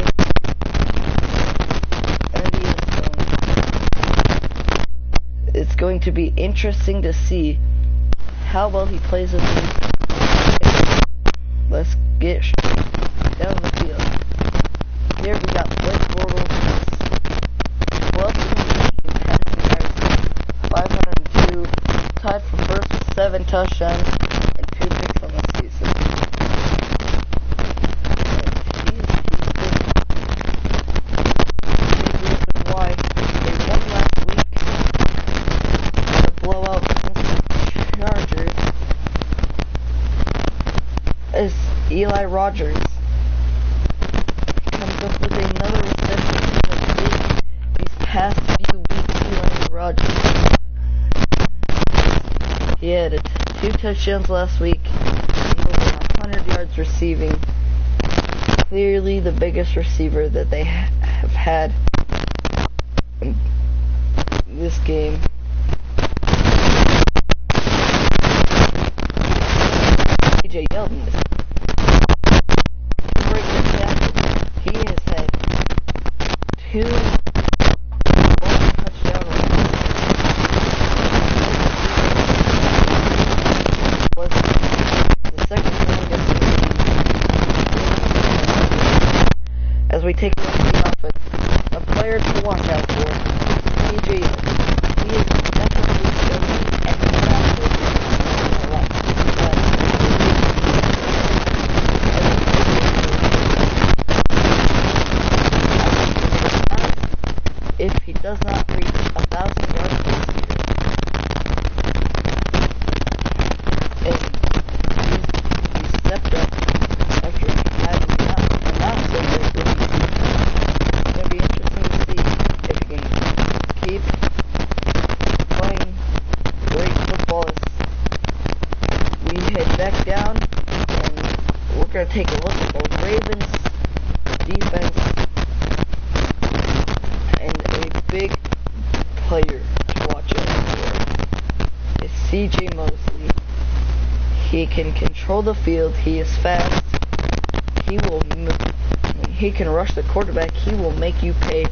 and he is going. It's going to be interesting to see how well he plays this week. Let's get down the field. Here we got Blake Bortles, 12 passing yards, 502, tied for first with 7 touchdowns and 2 picks on the season. He's why they won last week. The blowout against the Chargers as Eli Rogers comes up with another reception that did these past few weeks. Eli Rogers. He had 2 touchdowns last week and over 100 yards receiving. Clearly the biggest receiver that they have had in this game. TJ Yeldon is great tackle. He has had 2 touchdown runs. Was the second longest as we take a look at the offense. A player to watch out for, TJ Yeldon. He is definitely skilled and fast. If he does not reach 1,000 yards this year, back down, and we're going to take a look at the Ravens defense and a big player to watch out for is C.J. Mosley. He can control the field. He is fast. He can rush the quarterback. He will make you pay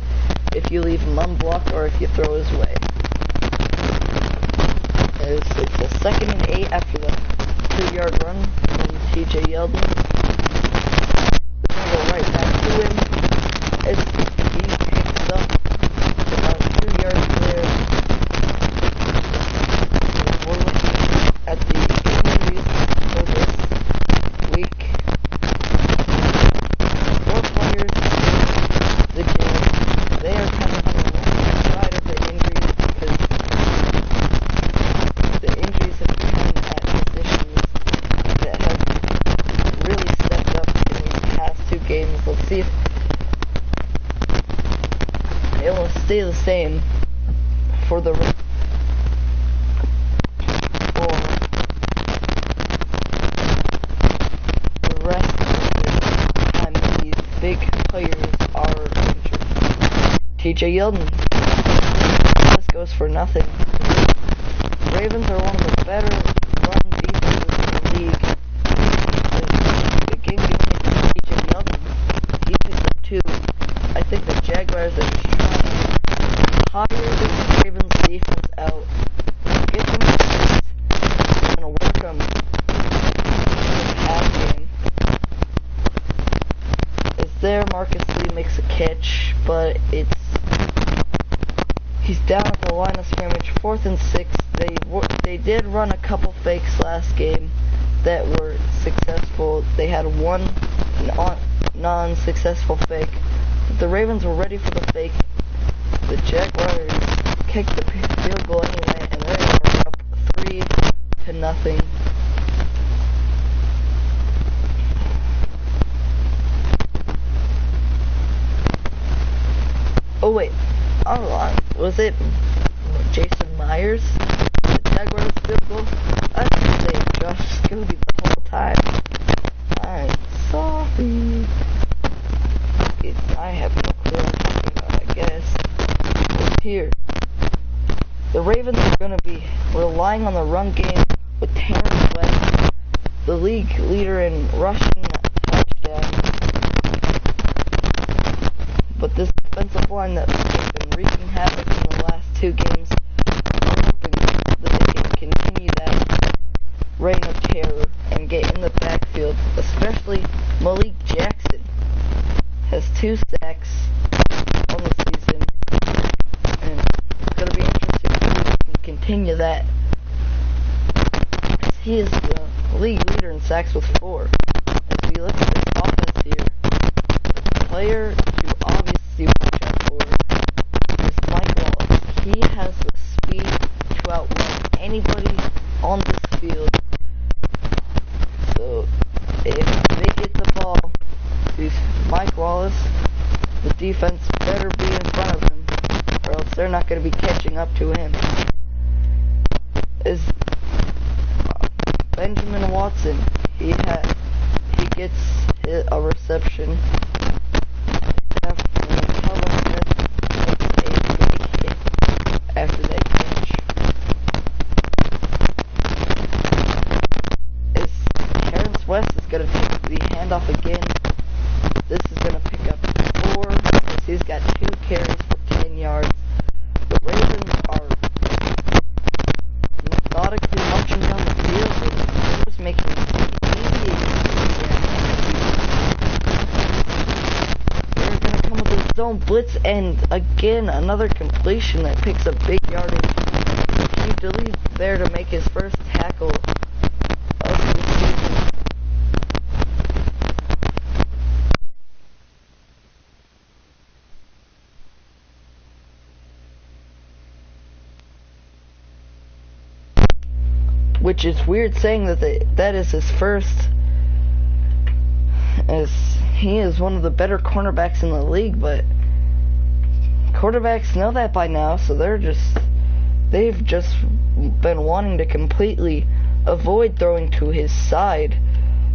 if you leave him unblocked or if you throw his way. It's a 2nd and 8 after the 2-yard run from T.J. Yeldon. We're going to go right back to him as he picks up about 2 yards there. We're looking at the injuries for this week. 4 players, the game, they are kind of on the wrong side of the injuries because the injuries have come at positions that have really stepped up in these past 2 games. Let's see if it will stay the same for the rest of the time these big players are injured. T.J. Yeldon. This goes for nothing. Ravens are one of the better run defenses in the league. The game given to T.J. Yeldon, he picked up 2. I think the Jaguars are just trying to hire this Ravens defense out, get them to and gonna work them in the pass game. Is there Marcus Lee makes a catch, but he's down at the line of scrimmage, 4th and 6. They did run a couple fakes last game that were successful. They had one non-successful fake. But the Ravens were ready for the fake. The Jaguars kicked the field goal anyway, and they were up 3-0. Oh wait, hold on. Was it Jason Myers? The Jaguars field goal? I should say Josh Scooby the whole time. I'm sorry. I have no clue what I'm talking about, I guess. It's here. The Ravens are going to be relying on the run game with Terrence West, the league leader in rushing touchdowns. But this defensive line that has been wreaking havoc in the last 2 games, I'm hoping that they can continue that reign of terror and get in the backfield, especially Malik Jackson has 2 sacks on the season, and it's going to be interesting to see if he can continue that. He is the league leader in sacks with 4. As we look at this offense here, the player to obviously watch out for is Mike Wallace. He has the speed to outrun anybody on this field. So if they get the ball to Mike Wallace, the defense better be in front of him, or else they're not going to be catching up to him. Is Benjamin Watson? He gets a reception. After that catch. Terrence West is going to take the handoff again. This is going to pick up 4, because he's got 2 carries for 10 yards. The Ravens are methodically marching down the field, and they're just making it easy. They're going to come with a zone blitz, and again, another completion that picks up big yardage. He deleted there to make his first tackle of the season. Which is weird saying that is his first, as he is one of the better cornerbacks in the league, but quarterbacks know that by now, so they've just been wanting to completely avoid throwing to his side.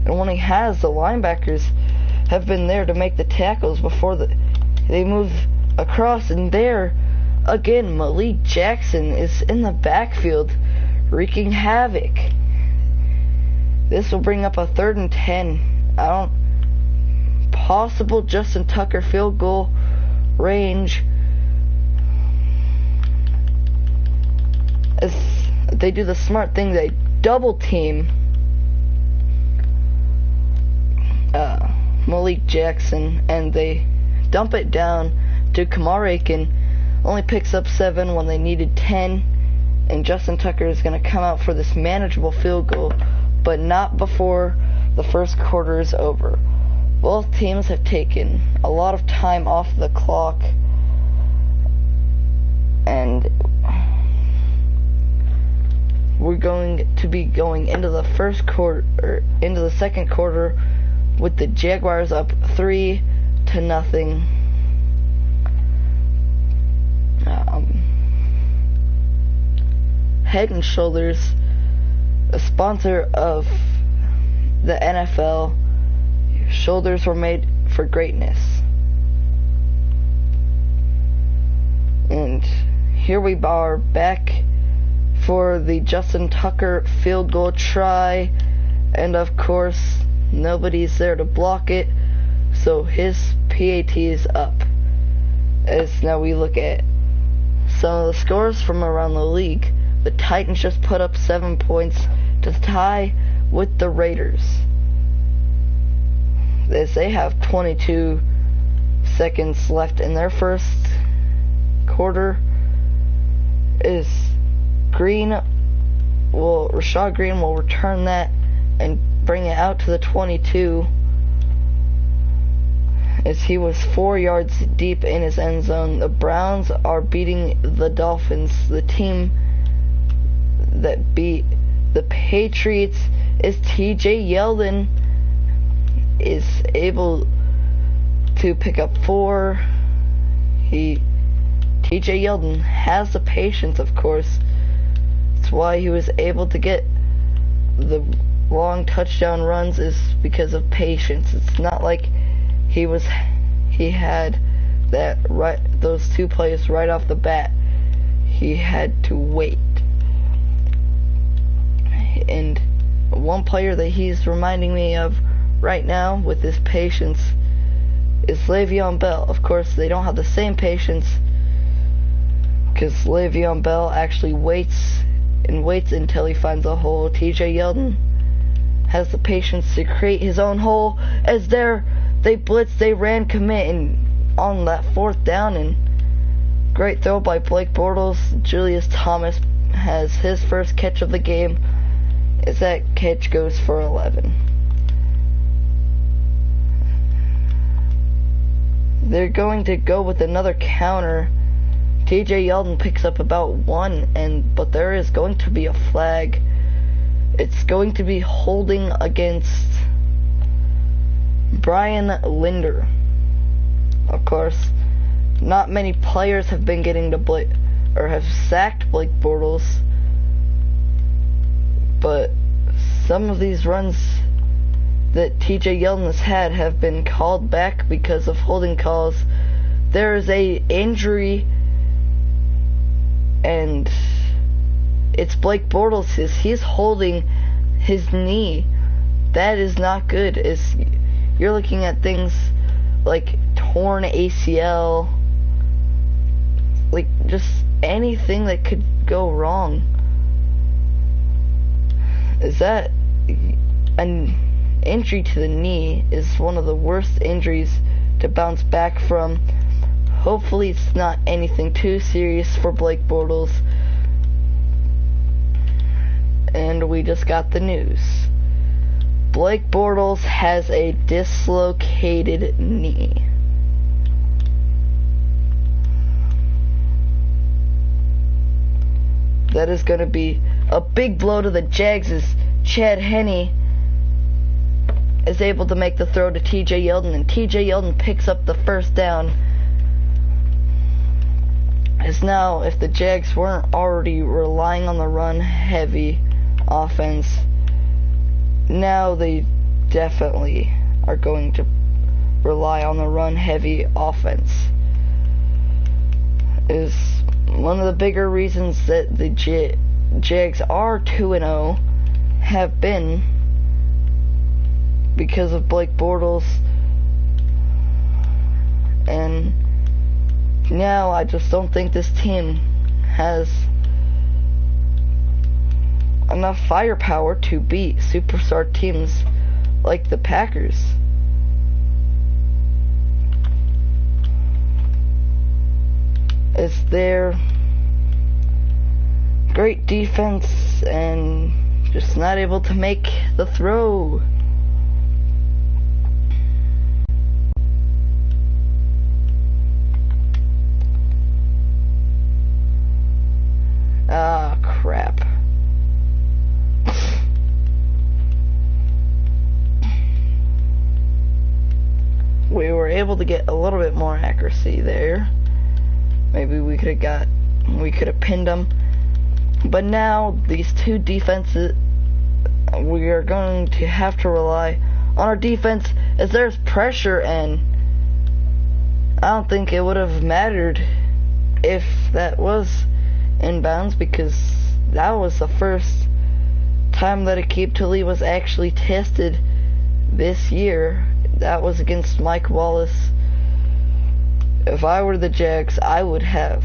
And when he has, the linebackers have been there to make the tackles before they move across. And there, again, Malik Jackson is in the backfield wreaking havoc. This will bring up a 3rd and 10. Possible Justin Tucker field goal range. As they do the smart thing, they double team Malik Jackson, and they dump it down to Kamar Aiken. Only picks up 7 when they needed 10, and Justin Tucker is going to come out for this manageable field goal, but not before the first quarter is over. Both teams have taken a lot of time off the clock, and we're going to be going into the second quarter with the Jaguars up 3-0. Head & Shoulders, a sponsor of the NFL. Shoulders were made for greatness. And here we are back for the Justin Tucker field goal try, and of course nobody's there to block it, so his PAT is up. As now we look at some of the scores from around the league. The Titans just put up 7 points to tie with the Raiders, as they have 22 seconds left in their first quarter. Is Rashad Green will return that and bring it out to the 22, as he was 4 yards deep in his end zone. The Browns are beating the Dolphins. The team that beat the Patriots is TJ Yeldon, is able to pick up 4. TJ Yeldon has the patience, of course. That's why he was able to get the long touchdown runs, is because of patience. It's not like he had those 2 plays right off the bat. He had to wait. And one player that he's reminding me of right now with his patience is Le'Veon Bell. Of course, they don't have the same patience, because Le'Veon Bell actually waits until he finds a hole. TJ Yeldon has the patience to create his own hole, as they blitzed, they ran commit, and on that 4th down, and great throw by Blake Bortles. Julius Thomas has his first catch of the game, as that catch goes for 11. They're going to go with another counter. TJ Yeldon picks up about 1, but there is going to be a flag. It's going to be holding against Brian Linder. Of course, not many players have been getting to have sacked Blake Bortles, but some of these runs that TJ Yeldon has had have been called back because of holding calls. There is a injury, and it's Blake Bortles. He's holding his knee. That is not good. You're looking at things like torn ACL, like just anything that could go wrong. Is that an injury to the knee is one of the worst injuries to bounce back from. Hopefully it's not anything too serious for Blake Bortles. And we just got the news. Blake Bortles has a dislocated knee. That is going to be a big blow to the Jags, as Chad Henne is able to make the throw to TJ Yeldon, and TJ Yeldon picks up the first down. As now, if the Jags weren't already relying on the run heavy offense. Now they definitely are going to rely on the run-heavy offense. Is one of the bigger reasons that the Jags are 2-0 have been because of Blake Bortles, and now I just don't think this team has enough firepower to beat superstar teams like the Packers. It's their great defense and just not able to make the throw. Ah, crap. We were able to get a little bit more accuracy there. Maybe we could have pinned them. But now these two defenses, we are going to have to rely on our defense as there's pressure, and I don't think it would have mattered if that was inbounds, because that was the first time that Aqib Talib was actually tested this year. That was against Mike Wallace. If I were the Jags, I would have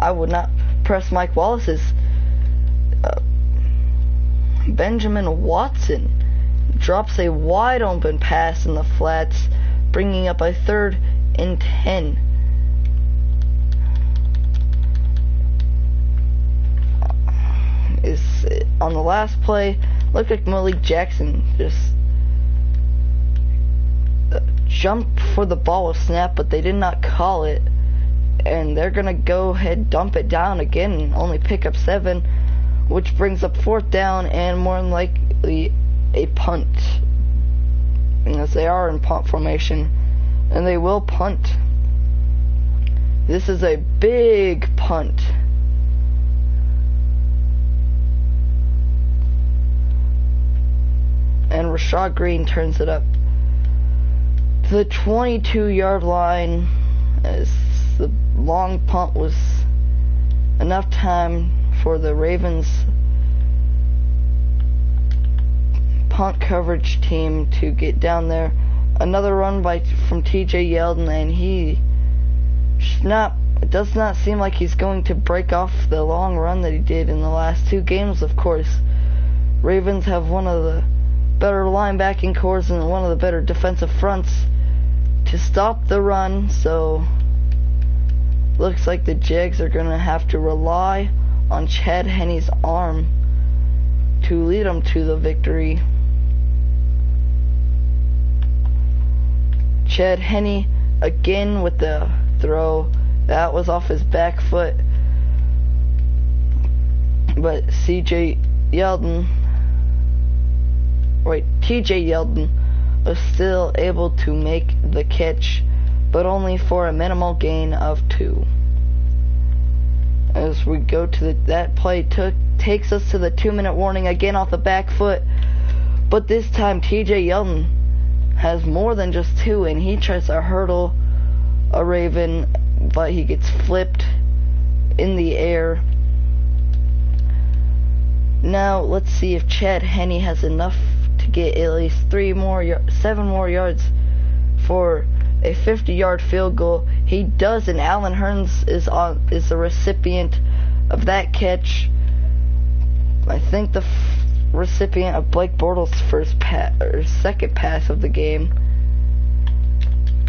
I would not press Mike Wallace's. Benjamin Watson drops a wide open pass in the flats, bringing up a 3rd and 10. On the last play, looked like Malik Jackson just jumped for the ball with snap, but they did not call it, and they're gonna go ahead, dump it down again, and only pick up 7, which brings up 4th down and more than likely a punt, as they are in punt formation, and they will punt. This is a big punt. And Rashad Green turns it up to the 22-yard line, as the long punt was enough time for the Ravens punt coverage team to get down there. Another run from TJ Yeldon, and it does not seem like he's going to break off the long run that he did in the last 2 games. Of course, Ravens have one of the better linebacking cores and one of the better defensive fronts to stop the run, so looks like the Jags are going to have to rely on Chad Henne's arm to lead them to the victory. Chad Henne again with the throw. That was off his back foot, but TJ Yeldon was still able to make the catch, but only for a minimal gain of 2. As we go to that play takes us to the 2-minute warning again off the back foot, but this time TJ Yeldon has more than just 2, and he tries to hurdle a Raven, but he gets flipped in the air. Now let's see if Chad Henne has enough to get at least 7 more yards for a 50-yard field goal. He does, and Allen Hurns is the recipient of that catch. I think the recipient of Blake Bortles' second pass of the game.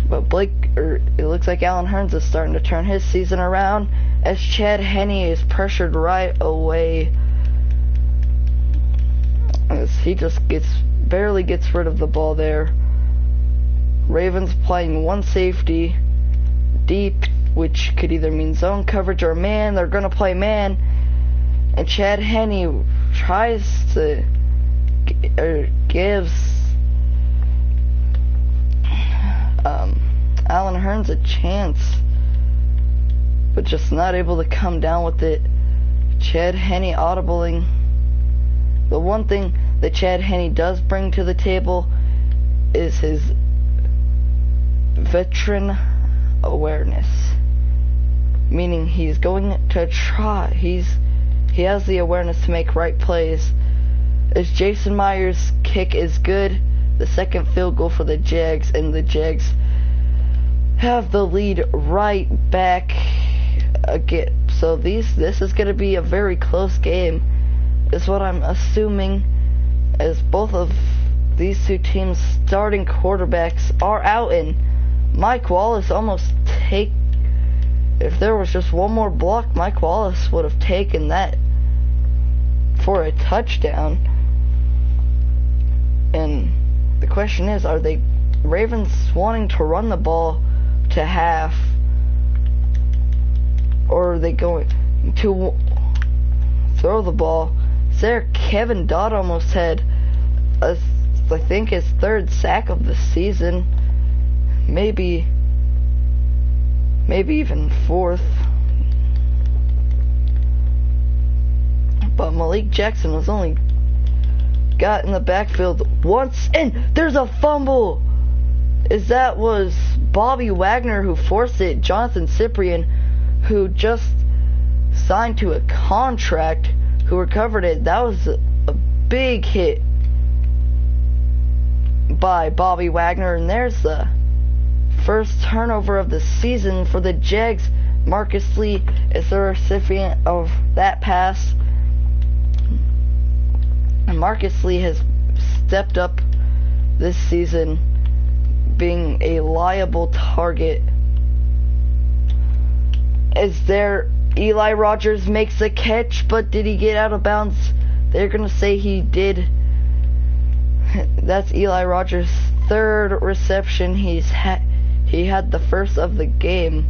But it looks like Allen Hurns is starting to turn his season around, as Chad Henne is pressured right away, as he just barely gets rid of the ball there. Ravens playing one safety deep, which could either mean zone coverage or man. They're going to play man, and Chad Henne tries to gives Allen Hurns a chance but just not able to come down with it. Chad Henne audibling. The one thing that Chad Henne does bring to the table is his veteran awareness, meaning he's going to try. He has the awareness to make right plays. As Jason Myers' kick is good, the second field goal for the Jags, and the Jags have the lead right back again. So this is going to be a very close game, is what I'm assuming, as both of these two teams' starting quarterbacks are out, and Mike Wallace almost if there was just one more block, Mike Wallace would have taken that for a touchdown. And the question is, are the Ravens wanting to run the ball to half, or are they going to throw the ball? There, Kevin Dodd almost had, I think, his third sack of the season, maybe even fourth. But Malik Jackson was only got in the backfield once, and there's a fumble. That was Bobby Wagner who forced it. Jonathan Cyprien, who just signed to a contract, who recovered it. That was a big hit by Bobby Wagner, and there's the first turnover of the season for the Jags. Marcus Lee is the recipient of that pass. And Marcus Lee has stepped up this season, being a liable target. As there, Eli Rogers makes a catch, but did he get out of bounds? They're going to say he did. That's Eli Rogers' third reception. He had the first of the game.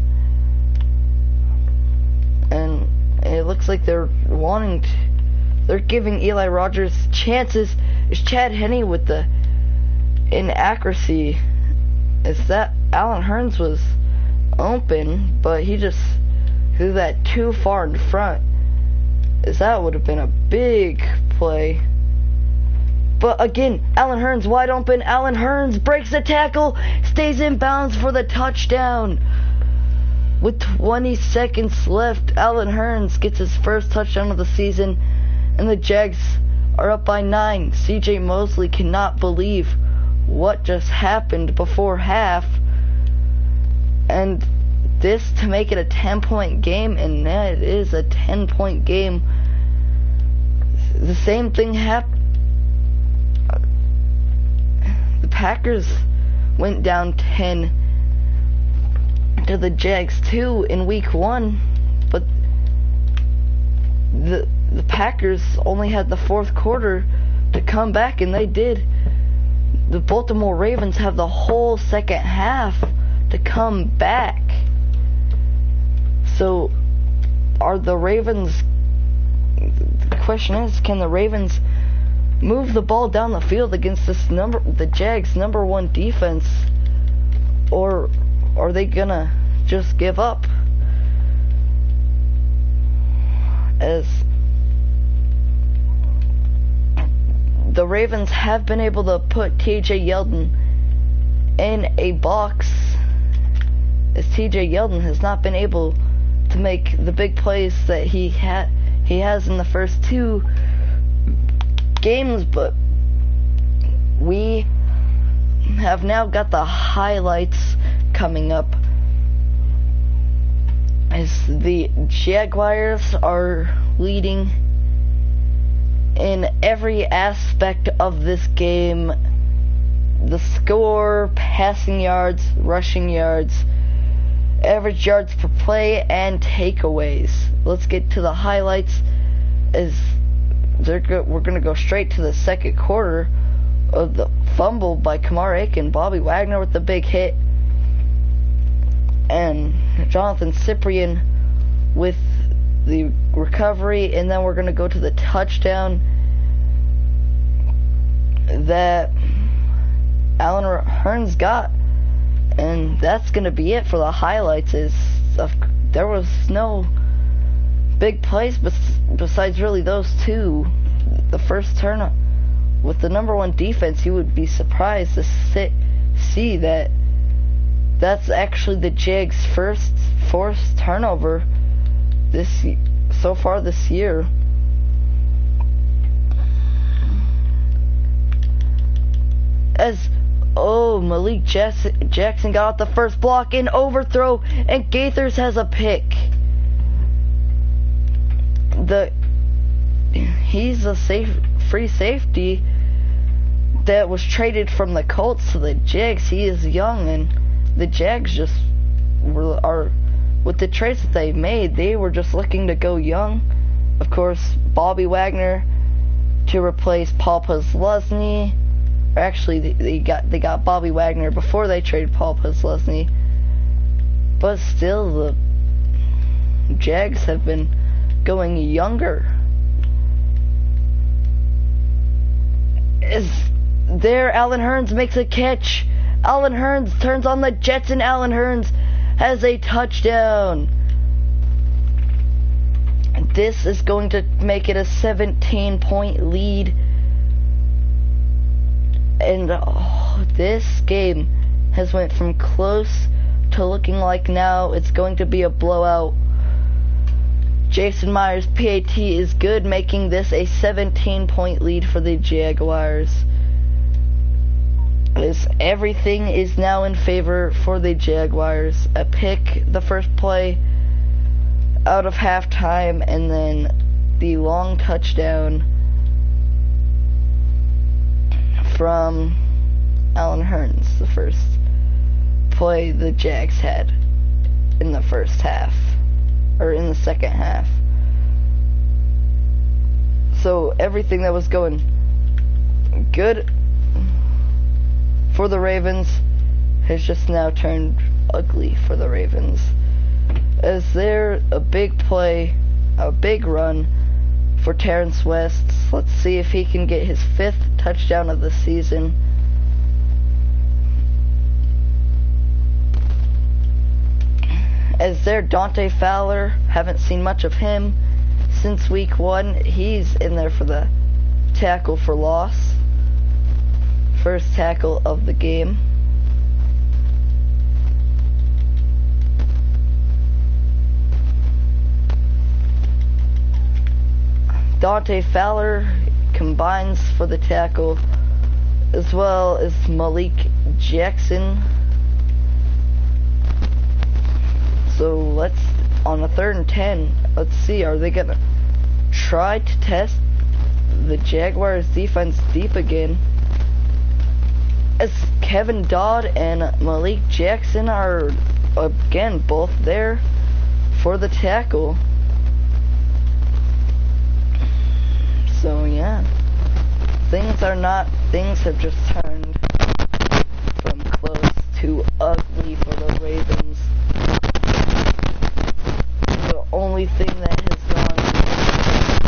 And it looks like they're giving Eli Rogers chances. It's Chad Henne with the inaccuracy. Is that Allen Hurns was open, but he just threw that too far in front. That would have been a big play. But again, Allen Hurns wide open. Allen Hurns breaks the tackle, stays in bounds for the touchdown. With 20 seconds left, Allen Hurns gets his first touchdown of the season, and the Jags are up by 9. CJ Mosley cannot believe what just happened before half, and this to make it a 10-point game, and it is a 10-point game. The same thing happened. The Packers went down 10 to the Jags too in week 1, but the Packers only had the fourth quarter to come back, and they did. The Baltimore Ravens have the whole second half to come back. So are the Ravens, the question is, can the Ravens move the ball down the field against the Jags' number 1 defense, or are they gonna just give up? As the Ravens have been able to put TJ Yeldon in a box, as TJ Yeldon has not been able to make the big plays that he has in the first 2 games. But we have now got the highlights coming up, as the Jaguars are leading in every aspect of this game. The score, passing yards, rushing yards, average yards per play, and takeaways. Let's get to the highlights, as we're going to go straight to the second quarter of the fumble by Kamar Aiken. Bobby Wagner with the big hit, and Jonathan Cyprien with the recovery, and then we're going to go to the touchdown that Allen Hurns got. And that's going to be it for the highlights of there was no big plays besides really those two. The first turn with the number one defense, you would be surprised to see that that's actually the Jags' first forced turnover so far this year. Malik Jackson got out the first block and overthrow, and Gaithers has a pick. He's a free safety that was traded from the Colts to the Jags. He is young, and the Jags just are with the trades that they made. They were just looking to go young. Of course, Bobby Wagner to replace Paul Posluszny. Actually, they got Bobby Wagner before they traded Paul Posluszny. But still, the Jags have been going younger. Allen Hurns makes a catch. Allen Hurns turns on the Jets, and Allen Hurns has a touchdown. This is going to make it a 17-point lead. And this game has went from close to looking like now it's going to be a blowout. Jason Myers' PAT is good, making this a 17-point lead for the Jaguars. Everything is now in favor for the Jaguars. A pick the first play out of halftime, and then the long touchdown from Allen Hurns, the first play the Jags had in the first half, or in the second half. So everything that was going good for the Ravens has just now turned ugly for the Ravens, as there a big play, a big run for Terrence West. Let's see if he can get his 5th touchdown of the season. As there, Dante Fowler, haven't seen much of him since week 1. He's in there for the tackle for loss. First tackle of the game. Dante Fowler combines for the tackle, as well as Malik Jackson. So on a 3rd and 10, let's see, are they gonna try to test the Jaguars defense deep again? As Kevin Dodd and Malik Jackson are again both there for the tackle. So yeah, things have just turned from close to ugly for the Ravens. The only thing that has gone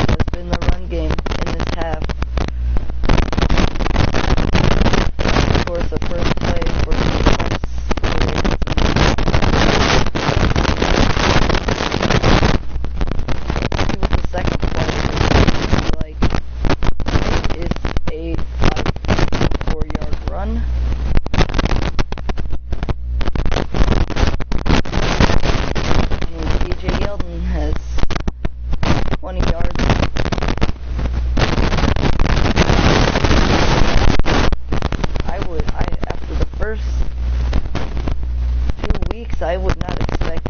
has been the run game in this half. Of course, the first play for the I would not expect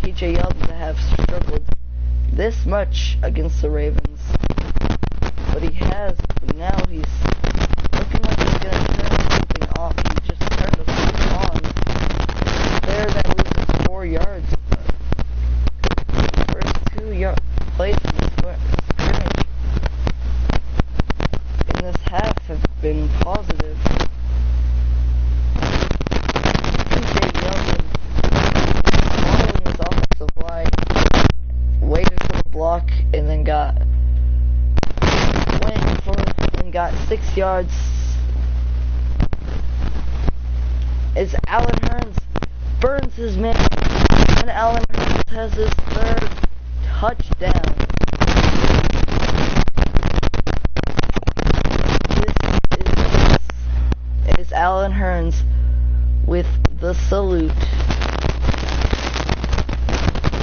TJ Yeldon to have struggled this much against the Ravens, but he has. But now he's looking like he's going to turn something off. He just turned the switch on. There, that loses 4 yards. The first 2 plays in the scrimmage in this half have been positive. And then got 6 yards. As Allen Hurns burns his man. And Allen Hurns has his third touchdown. This is Allen Hurns with the salute.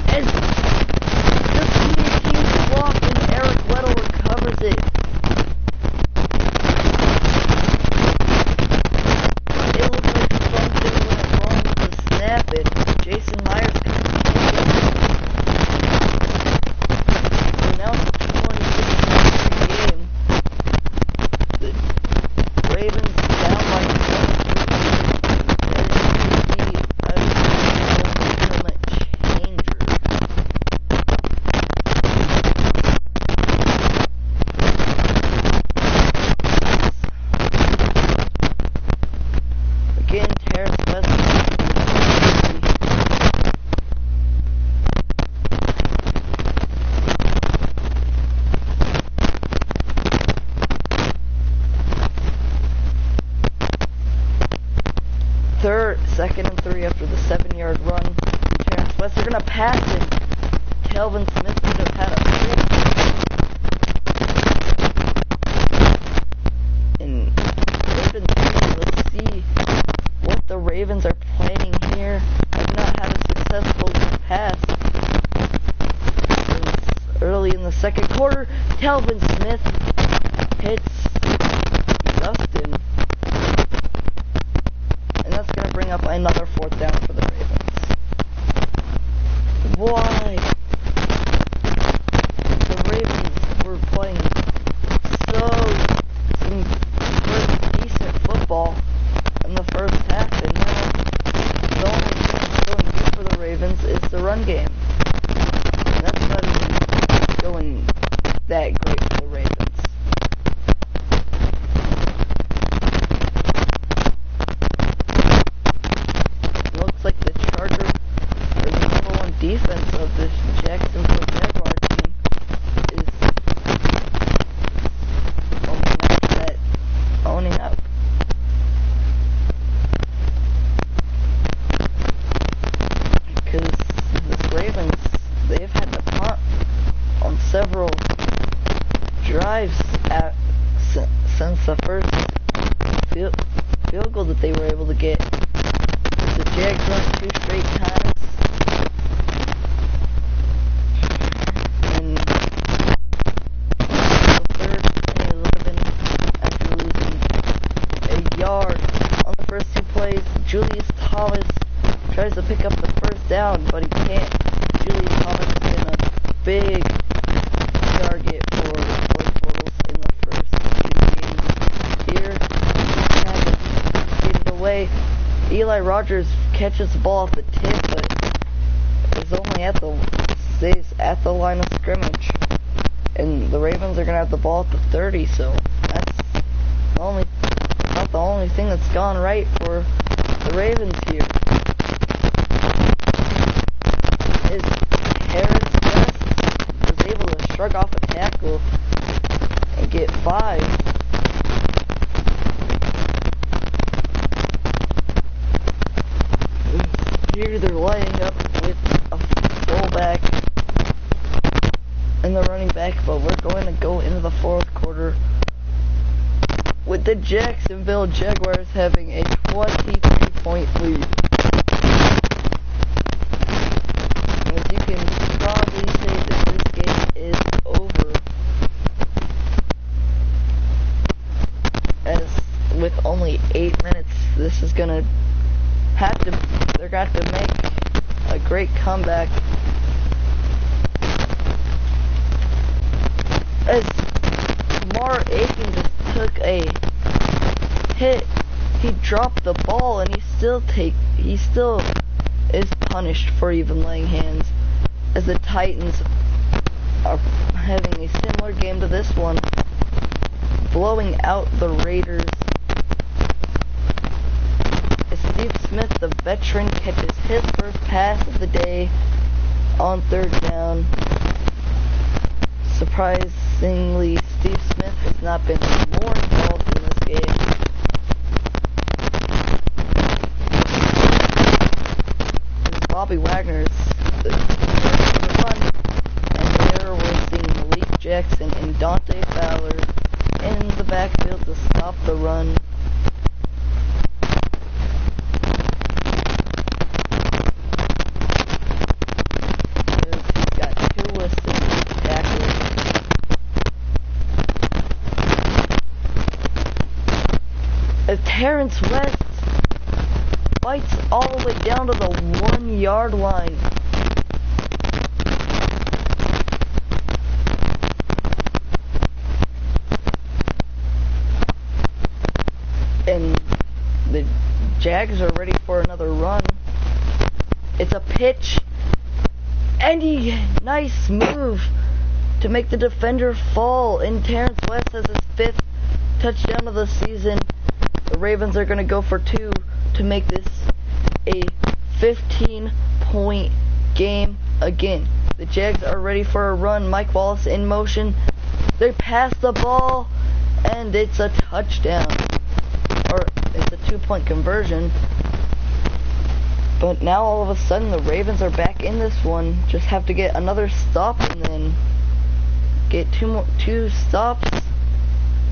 As the PAT block and Eric Weddle recovers it. It looked like something went wrong with the snap and Jason Myers couldn't take it. So now it's a 26-3 game. The Ravens down by 2nd and 3 after the 7-yard run from Terrence West. They're going to pass it. Calvin Smith would have had a pick. And Ravens, let's see what the Ravens are planning here. I've not had a successful pass since early in the second quarter. Calvin Smith hits Dustin. Going to bring up another 4th down for the Ravens. Why? The Ravens were playing some decent football in the first half, and now the only thing that's going good for the Ravens is the run game. And that's not even going that great for the Ravens. Like the Chargers are the #1 defense of this Jacksonville Jaguars team is owning up. Because this Ravens, they've had to punt on several drives since the first field goal that they were able to get. The Jags won 2 straight times, and the 3rd and 11 after losing a yard on the first 2 plays. Julius Thomas tries to pick up the 1st down, but he can't. Julius Thomas has been a big target for Blake Bortles in the first 2 games here. Kind of skated away. Eli Rogers catches the ball off the tip, but is only stays at the line of scrimmage. And the Ravens are gonna have the ball at the 30, so that's not the only thing that's gone right for the Ravens here. Is Harris West was able to shrug off a tackle and get 5. Here they're lining up with a fullback and the running back, but we're going to go into the 4th quarter with the Jacksonville Jaguars having a 23-point lead. As you can probably say that this game is over, as with only 8 minutes, this is going to they're going to have to make a great comeback. As Mar Aiken just took a hit, he dropped the ball and he still is punished for even laying hands. As the Titans are having a similar game to this one, blowing out the Raiders. Steve Smith, the veteran, catches his first pass of the day on 3rd down. Surprisingly, Steve Smith has not been more involved in this game. Bobby Wagner's the run, and there we're seeing Malik Jackson and Dante Fowler in the backfield to stop the run. He's got 2 listed tackles. As Terrence West fights all the way down to the 1-yard line. And the Jags are ready for another run. It's a pitch. And nice move to make the defender fall. And Terrence West has his 5th touchdown of the season. The Ravens are going to go for 2 to make this a 15-point game again. The Jags are ready for a run. Mike Wallace in motion. They pass the ball, and it's a touchdown. Or it's a 2-point conversion. But now all of a sudden the Ravens are back in this one. Just have to get another stop and then get 2 stops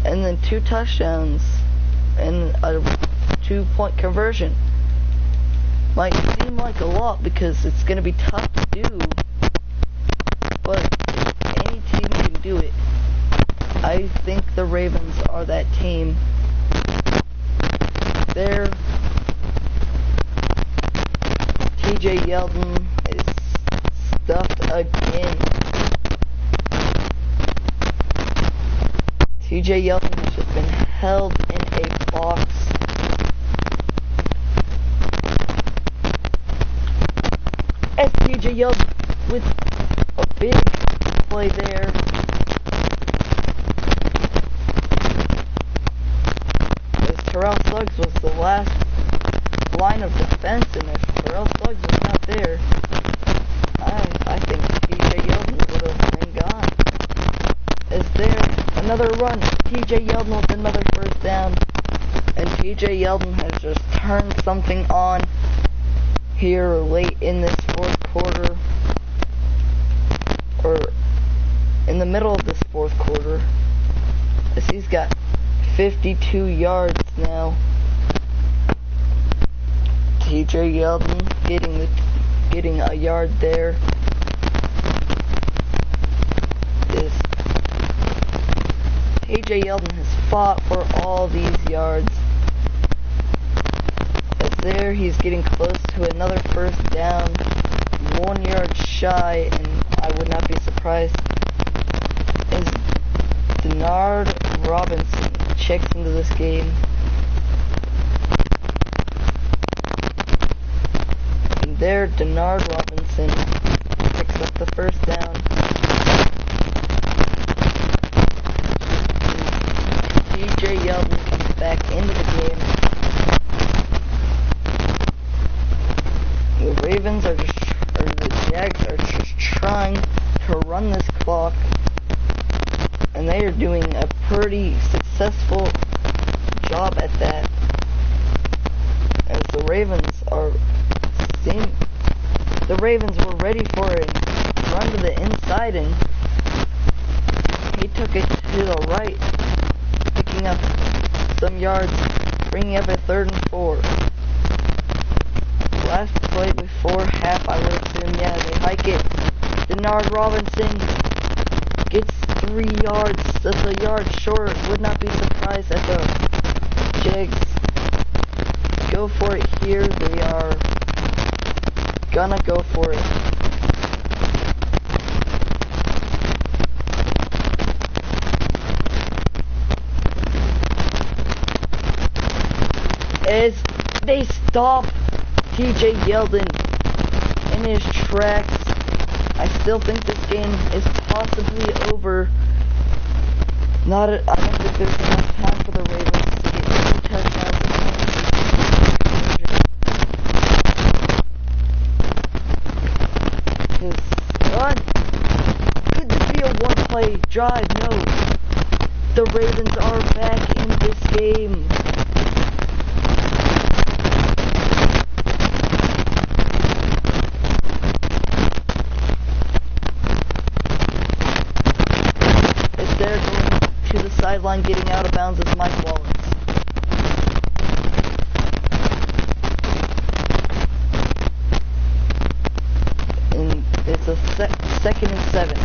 and then 2 touchdowns and a 2-point conversion. Might seem like a lot because it's going to be tough to do, but any team can do it. I think the Ravens are that team. There, TJ Yeldon is stuffed again. TJ Yeldon has just been held in a box. As TJ Yeldon with a big play there. As Terrell Suggs was the last line of defense, and if Terrell Suggs was not there, I think TJ Yeldon would have been gone. Is there another run? TJ Yeldon with another 1st down, and TJ Yeldon has just turned something on here late in this 4th quarter, or in the middle of this 4th quarter, as he's got 52 yards now. TJ Yeldon getting a yard there. TJ Yeldon has fought for all these yards. As there, he's getting close to another 1st down, 1 yard shy, and I would not be surprised as Denard Robinson checks into this game. And there, Denard Robinson picks up the 1st down. TJ Yeldon comes back into the game. The Ravens are just, or the Jags are just trying to run this clock, and they are doing a pretty successful job at that. As the Ravens were ready for a run to the inside, and he took it to the right, picking up some yards, bringing up a 3rd and 4. Last play before half, I would assume, yeah, they hike it. Denard Robinson gets 3 yards. That's a yard short. Would not be surprised at the Jags go for it here. They are gonna go for it. As they stop TJ Yeldon in his tracks. I still think this game is possibly over. I don't think there's enough time for the Ravens to get 2 touchdowns. Could this be a 1-play drive? No. The Ravens are back in this game. to the sideline, getting out of bounds is Mike Wallace. And it's a 2nd and 7.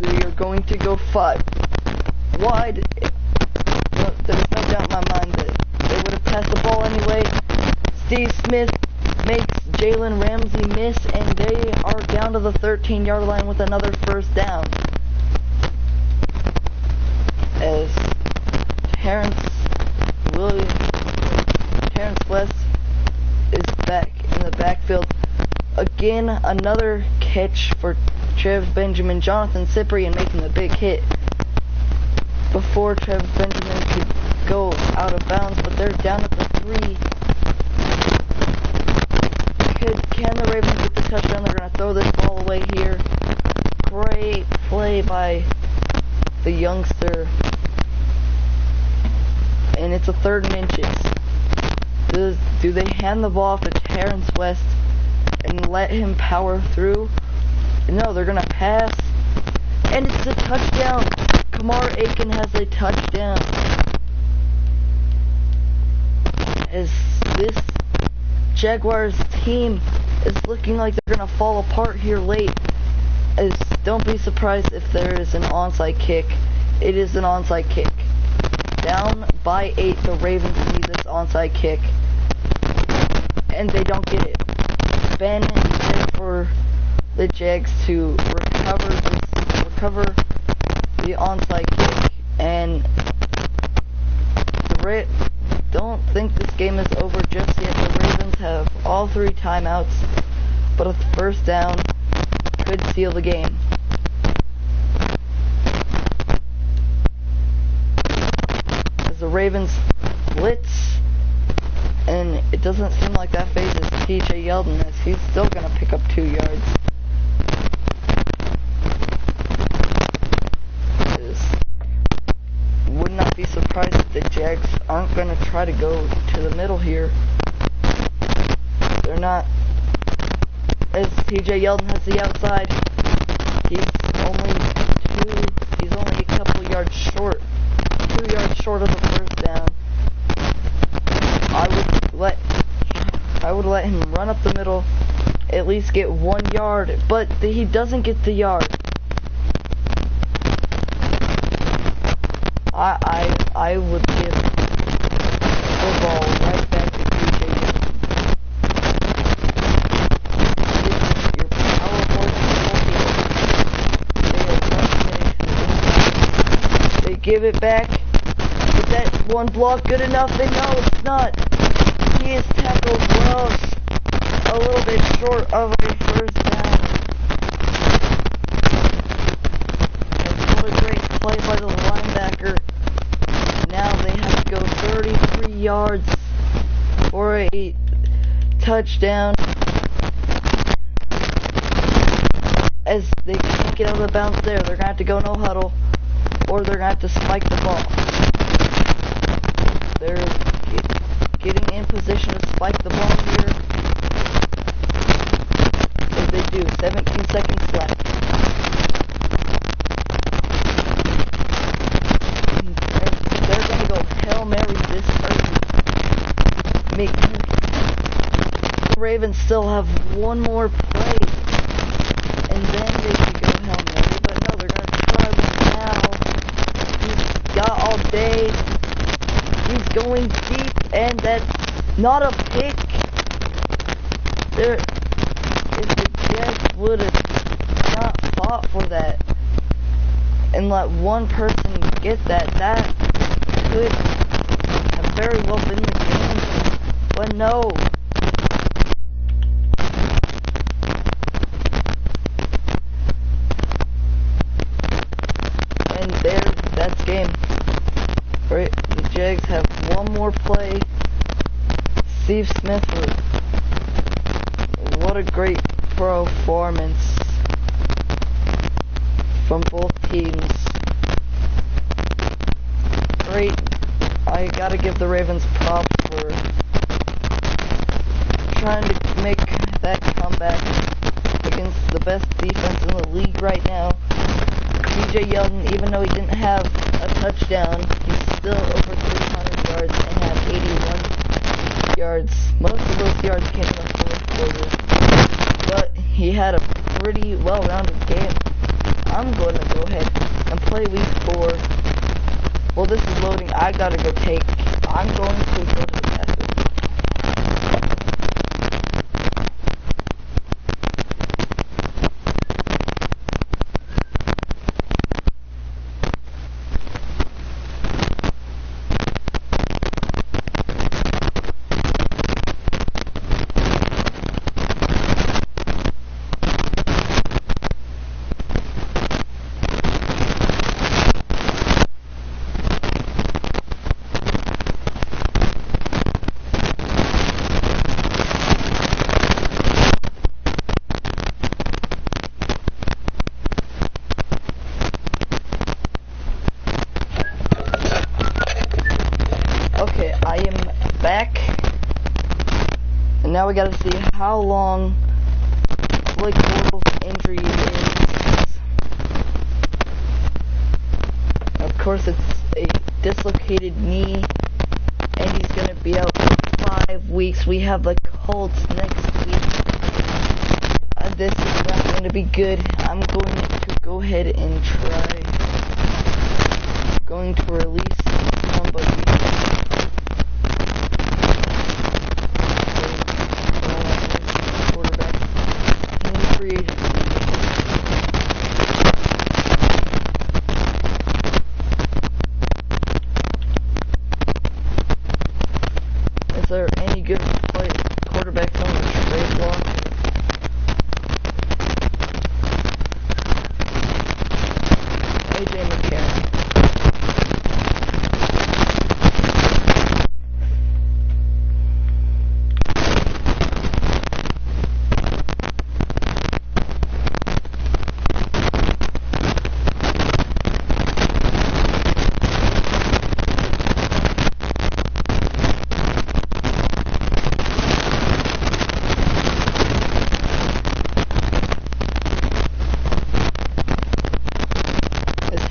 We are going to go 5 wide. There's no doubt in my mind that they would have passed the ball anyway. Steve Smith makes Jalen Ramsey miss, and they are down to the 13-yard line with another first down. As Terrence West is back in the backfield. Again, another catch for Trev Benjamin. Jonathan Cyprian making the big hit before Trev Benjamin could go out of bounds, but they're down at the 3. Can the Ravens get the touchdown? They're going to throw this ball away here. Great play by the youngster. And it's a 3rd and inches. Do they hand the ball off to Terrence West and let him power through? No, they're going to pass. And it's a touchdown. Kamar Aiken has a touchdown. As this Jaguars team is looking like they're going to fall apart here late. As don't be surprised if there is an onside kick. It is an onside kick. Down by 8, the Ravens need this onside kick. And they don't get it. Ben is there for the Jags to recover the onside kick. And don't think this game is over just yet. The Ravens have all 3 timeouts, but a first down could seal the game. As the Ravens blitz, and it doesn't seem like that phases TJ Yeldon, as he's still going to pick up 2 yards. Would not be surprised if the Jags aren't going to try to go to the middle here. They're not. As TJ Yeldon has the outside, he's only a couple yards short, 2 yards short of the first down. I would let him run up the middle, at least get 1 yard, but he doesn't get the yard. I would give the ball right back to TJ Yeldon. Your powerful they give it back. Is that one block good enough? And no, it's not. He is tackled well, a little bit short of a first down. And what a great play by the linebacker. Now they have to go 33 yards for a touchdown. As they can't get out of the bounds there, they're going to have to go no huddle, or they're going to have to spike the ball. They're getting in position to spike the ball here. As they do, 17 seconds left. They're going to go Hail Mary this early. The Ravens still have one more play, and then they can go Hail Mary, but no, they're going to try one now. He's got all day. He's going deep, and that's not a pick. If the Jags would have not fought for that and let one person get that, that could have very well been the game. But no. And that's game. Right, the Jags have one more play. Steve Smith, what a great performance from both teams. Great. I gotta give the Ravens props for trying to make that comeback against the best defense in the league right now. AJ Yeldon, even though he didn't have a touchdown, he's still over 300 yards and had 81 yards. Most of those yards came in the fourth quarter, but he had a pretty well-rounded game. I'm going to go ahead and play week 4. Well, this is loading. I gotta go take. I'm going to go to the Packers. Okay, I am back, and now we gotta see how long Blake Bortles' injury is. Of course, it's a dislocated knee, and he's gonna be out for 5 weeks. We have the Colts next week. This is not going to be good. I'm going to go ahead and try. I'm going to release somebody. Is there any good quarterbacks on the trade block? AJ McCarron.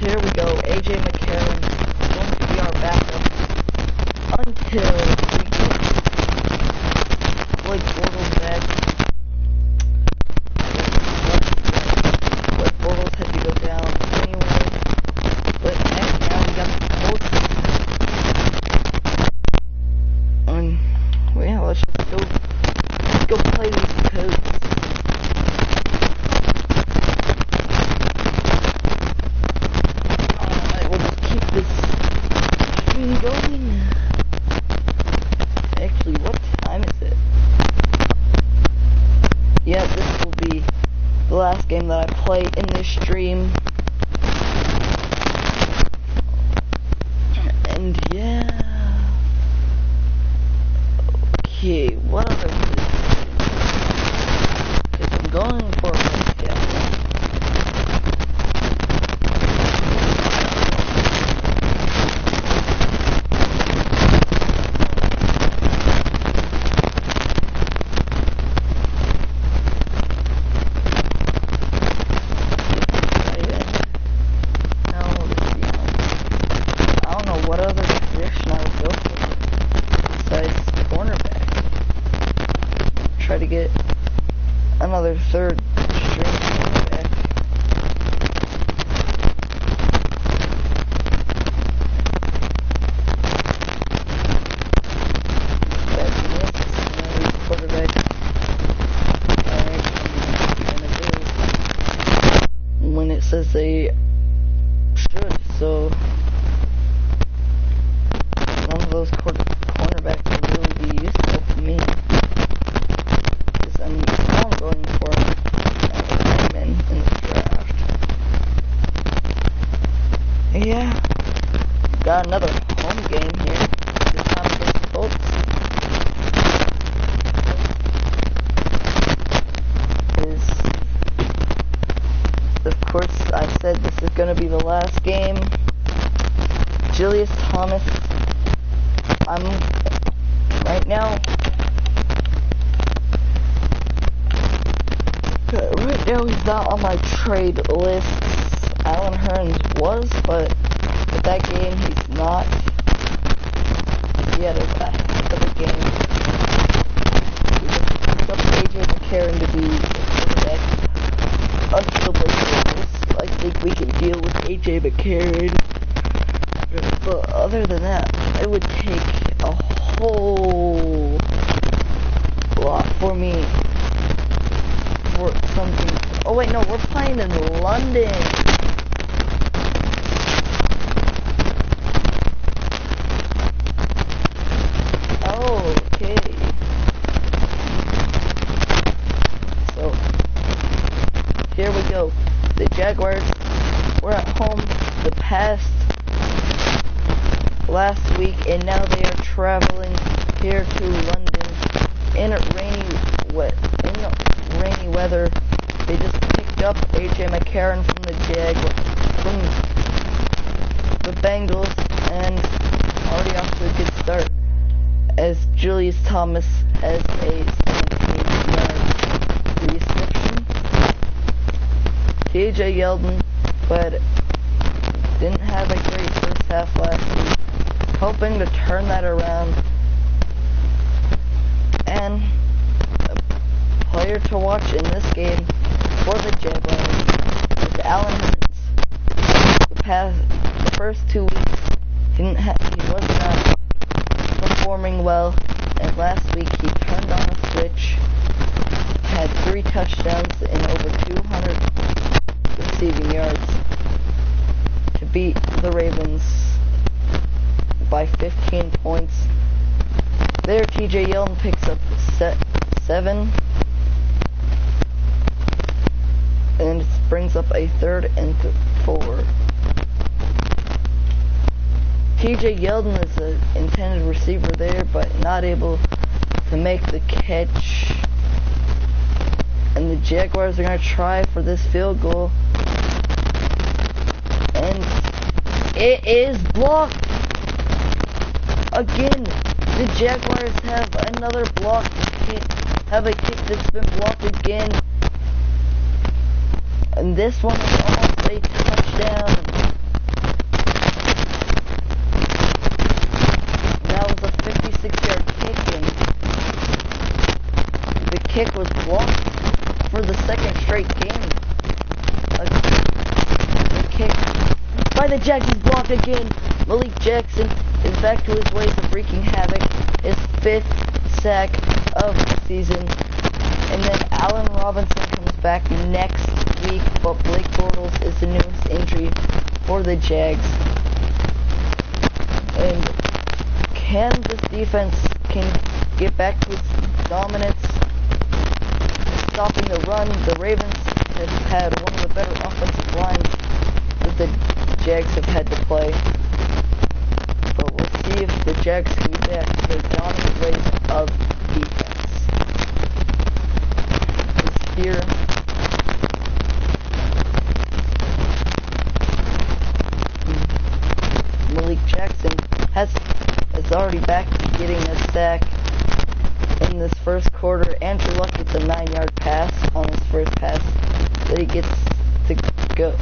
Here we go, AJ McCarron is going to be our backup until we get Blake Bortles back. Blake Bortles had to go down anyway, but now we got the Colts. And well, yeah, let's go play these Colts. Going. Actually, what time is it? Yeah, this will be the last game that I play in this stream. And yeah. Okay, what other things? Because I'm going for a touchdown. Try to get another third string quarterback. Quarterback. When it says they should, so none of those cornerbacks will really be useful to me. I'm going for him in the draft. Yeah, got another home game here. This time against the Colts. Of course, I said this is going to be the last game. Julius Thomas. Right now he's not on my trade list. Alan Hearns was, but with that game, he's not. He had a heck of a game. We just picked up AJ McCarron to be the quarterback until Blake Bortles. I think we can deal with AJ McCarron. But other than that, it would take a whole lot for me for something. Oh wait, no, we're playing in London. Oh, okay. So here we go. The Jaguars were at home the past last week, and now they are traveling here to London in rainy weather. They just picked up AJ McCarron from from the Bengals, and already off to a good start, as Julius Thomas has a 17-yard reception. TJ Yeldon, but didn't have a great first half last week. Hoping to turn that around. And a player to watch in this game for the Jaguars is Alan Hearns. The first 2 weeks, he was not performing well, and last week he turned on a switch, had 3 touchdowns and over 200 receiving yards to beat the Ravens by 15 points. There, TJ Yeldon picks up 7, and it brings up a 3rd and 4. TJ Yeldon is an intended receiver there, but not able to make the catch. And the Jaguars are going to try for this field goal. And it is blocked. Again, the Jaguars have another block kick, have a kick that's been blocked again. And this one is almost a touchdown. That was a 56-yard kick, and the kick was blocked for the 2nd straight game. The kick by the Jags is blocked again. Malik Jackson is back to his ways of wreaking havoc, his 5th sack of the season. And then Allen Robinson comes back next week, but Blake Bortles is the newest injury for the Jags. And can this defense get back to its dominance, stopping the run? The Ravens have had one of the better offensive lines that the Jags have had to play. But we'll see if the Jags can get back to their dominant rate of defense. This here. Malik Jackson is already back to getting a sack in this first quarter. Andrew Luck gets a 9-yard pass on his first pass that he gets to go.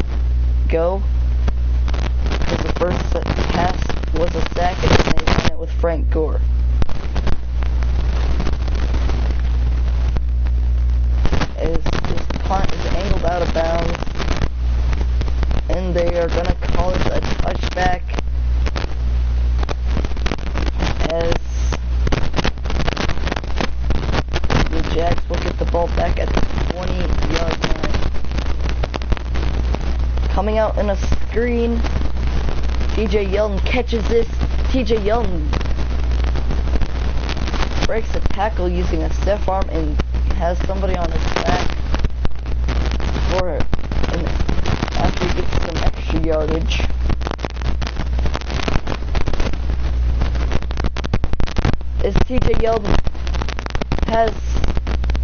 Because the first pass was a sack, and then they ran it with Frank Gore. As this punt is angled out of bounds, and they are going to call it a touchback, as the Jags will get the ball back at the 20-yard line. Coming out in a screen, TJ Yeldon catches this. TJ Yeldon breaks a tackle using a stiff arm and has somebody on his back for it. And after he gets some extra yardage, as TJ Yeldon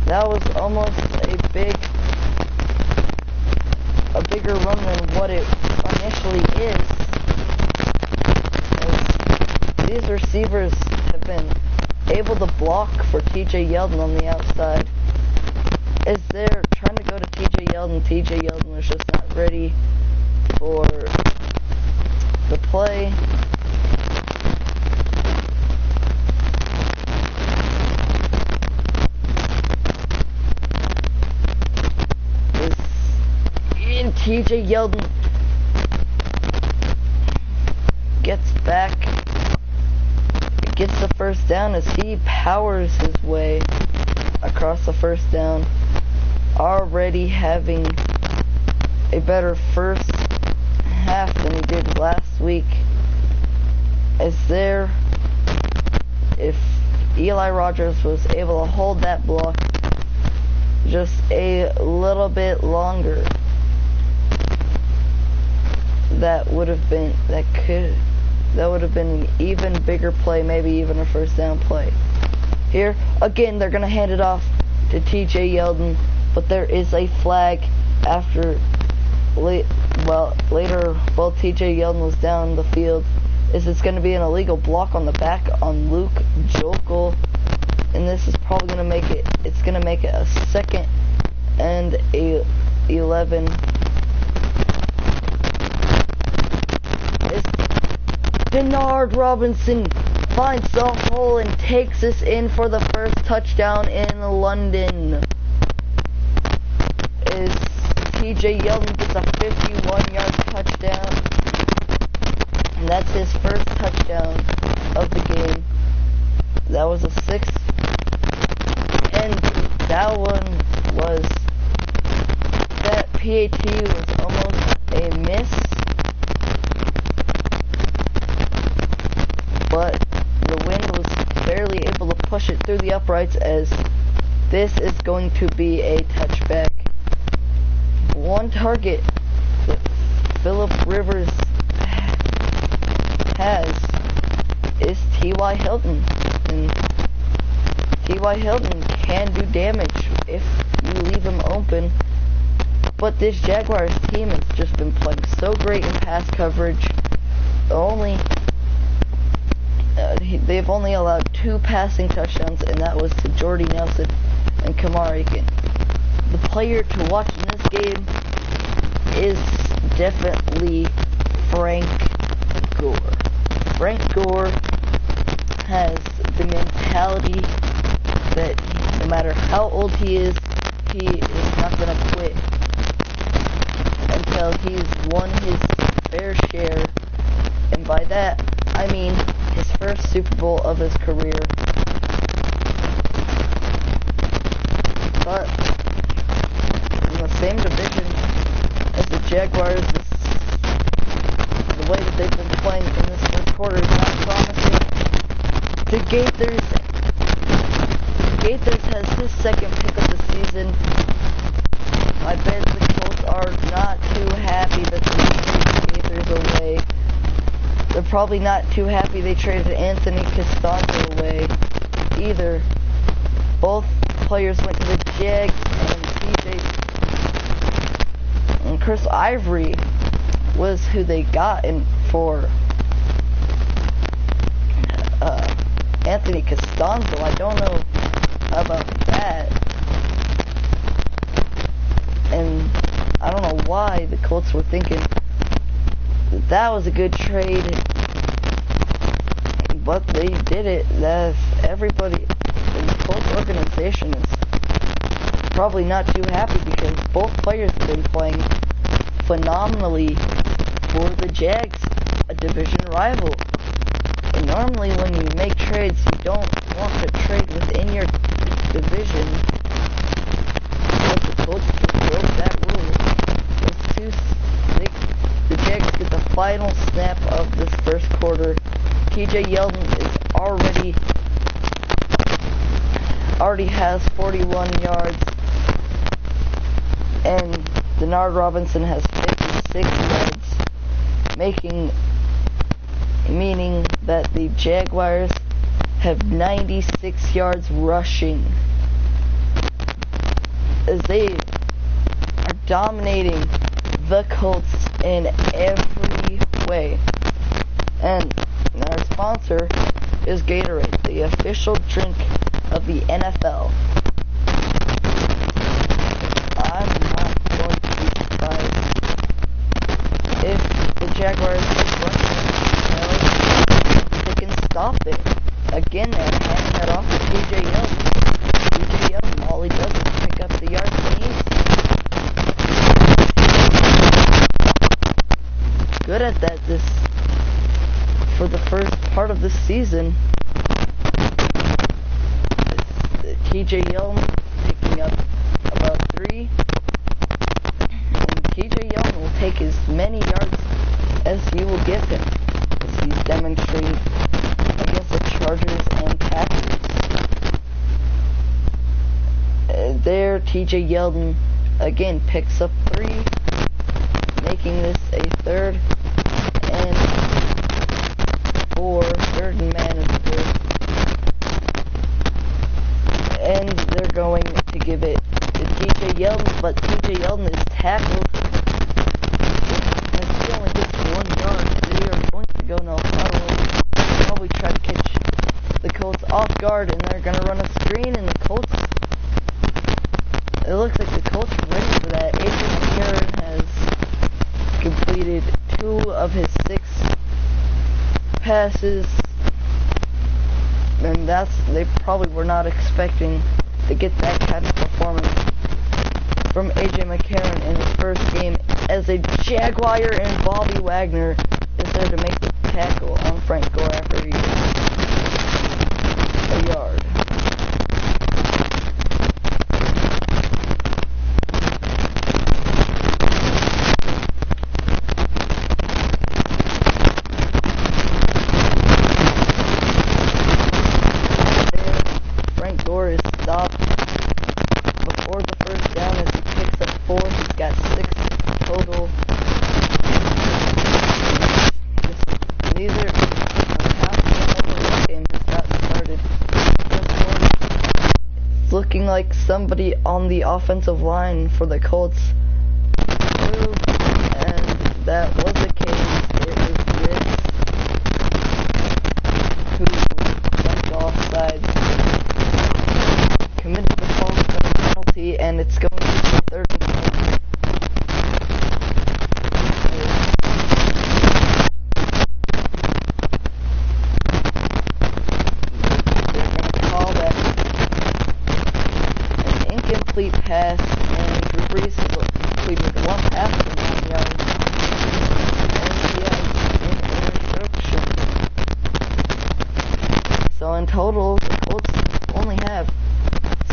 that was almost a bigger run than what it initially is. As these receivers have been able to block for TJ Yeldon on the outside. As they're trying to go to TJ Yeldon was just not ready for the play. And TJ Yeldon gets back, gets the first down as he powers his way across the first down, already having a better first half than he did last week. As there, if Eli Rogers was able to hold that block just a little bit longer, that would have been an even bigger play, maybe even a first down play. Here again, they're gonna hand it off to TJ Yeldon, but there is a flag after later while TJ Yeldon was down the field. It's gonna be an illegal block on the back on Luke Jokel, and this is probably gonna make it. It's gonna make it a 2nd and 11. Denard Robinson finds the hole and takes us in for the first touchdown in London. As TJ Yeldon gets a 51-yard touchdown, and that's his first touchdown of the game. That was a 6, and that PAT was almost a miss. But the wind was barely able to push it through the uprights, as this is going to be a touchback. One target that Phillip Rivers has is T.Y. Hilton, and T.Y. Hilton can do damage if you leave him open. But this Jaguars team has just been playing so great in pass coverage. They've only allowed 2 passing touchdowns, and that was to Jordy Nelson and Kamara Aiken. The player to watch in this game is definitely Frank Gore. Frank Gore has the mentality that no matter how old he is not going to quit until he's won his fair share, and by that I mean his first Super Bowl of his career. But in the same division as the Jaguars, the way that they've been playing in this first quarter is not promising. The Gaithers has his 2nd pick of the season. I bet the Colts are not too happy that they traded Gaithers away. They're probably not too happy they traded Anthony Costanzo away either. Both players went to the Jags, and Chris Ivory was who they got in for Anthony Costanzo. I don't know about that, and I don't know why the Colts were thinking that was a good trade, but they did it. Everybody in the Colts organization is probably not too happy because both players have been playing phenomenally for the Jags, a division rival. And normally when you make trades, you don't want to trade within your division, but the Colts just broke that rule. The Jags get the final snap of this first quarter. TJ Yeldon is already has 41 yards, and Denard Robinson has 56 yards, meaning that the Jaguars have 96 yards rushing, as they are dominating the Colts in every way. And our sponsor is Gatorade, the official drink of the NFL. I'm not going to be surprised if Jaguars well, they can stop it. Again, they're handing that off to TJ Yeldon. TJ Yeldon, all he does is pick up the yards he needs. Good at that for the first part of this season. TJ Yeldon picking up about 3. And TJ Yeldon will take as many yards as you will give him, as he's demonstrated against the Chargers and Packers. There, TJ Yeldon again picks up 3, making this a 3rd and 4, 3rd and manageable. And they're going to give it to TJ Yeldon, but TJ Yeldon is tackled. And he only gets 1 yard. They are going to go no huddle. Probably try to catch the Colts off guard, and they're going to run a screen, and the Colts, it looks like the Colts are ready for that. AJ McCarron has completed 2 of his 6 passes, and they probably were not expecting to get that kind of performance from AJ McCarron in his first game as a Jaguar, and Bobby Wagner is there to make the tackle on Frank Gore after he gets a yard. Frank Gore is stopped before the first down as he picks up 4. He's got 6 total. Neither half of the game has got started. It's looking like somebody on the offensive line for the Colts moved, and that was the case. It was Riggs who jumped offside, committed the false penalty, and it's going to be 3rd and 10. They're going to call that an incomplete pass, and Drew Brees completed 1/2 of 9 yards, and he has an interception. So in total, the Colts only have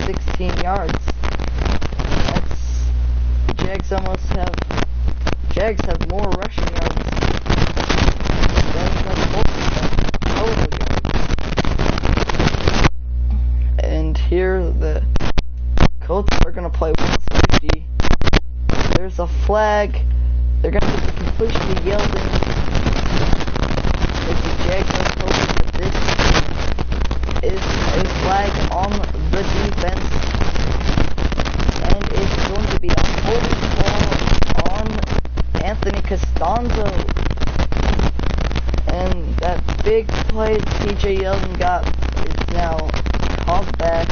16 yards. Jags have more rushing yards than the Colts have total yards. And here the Colts are going to play 150. There's a flag. They're going to give the completion to Yeldon. As the Jags are hoping that this is a flag on the defense, and it's going to be a holding call on Anthony Costanzo. And that big play TJ Yeldon got is now called back.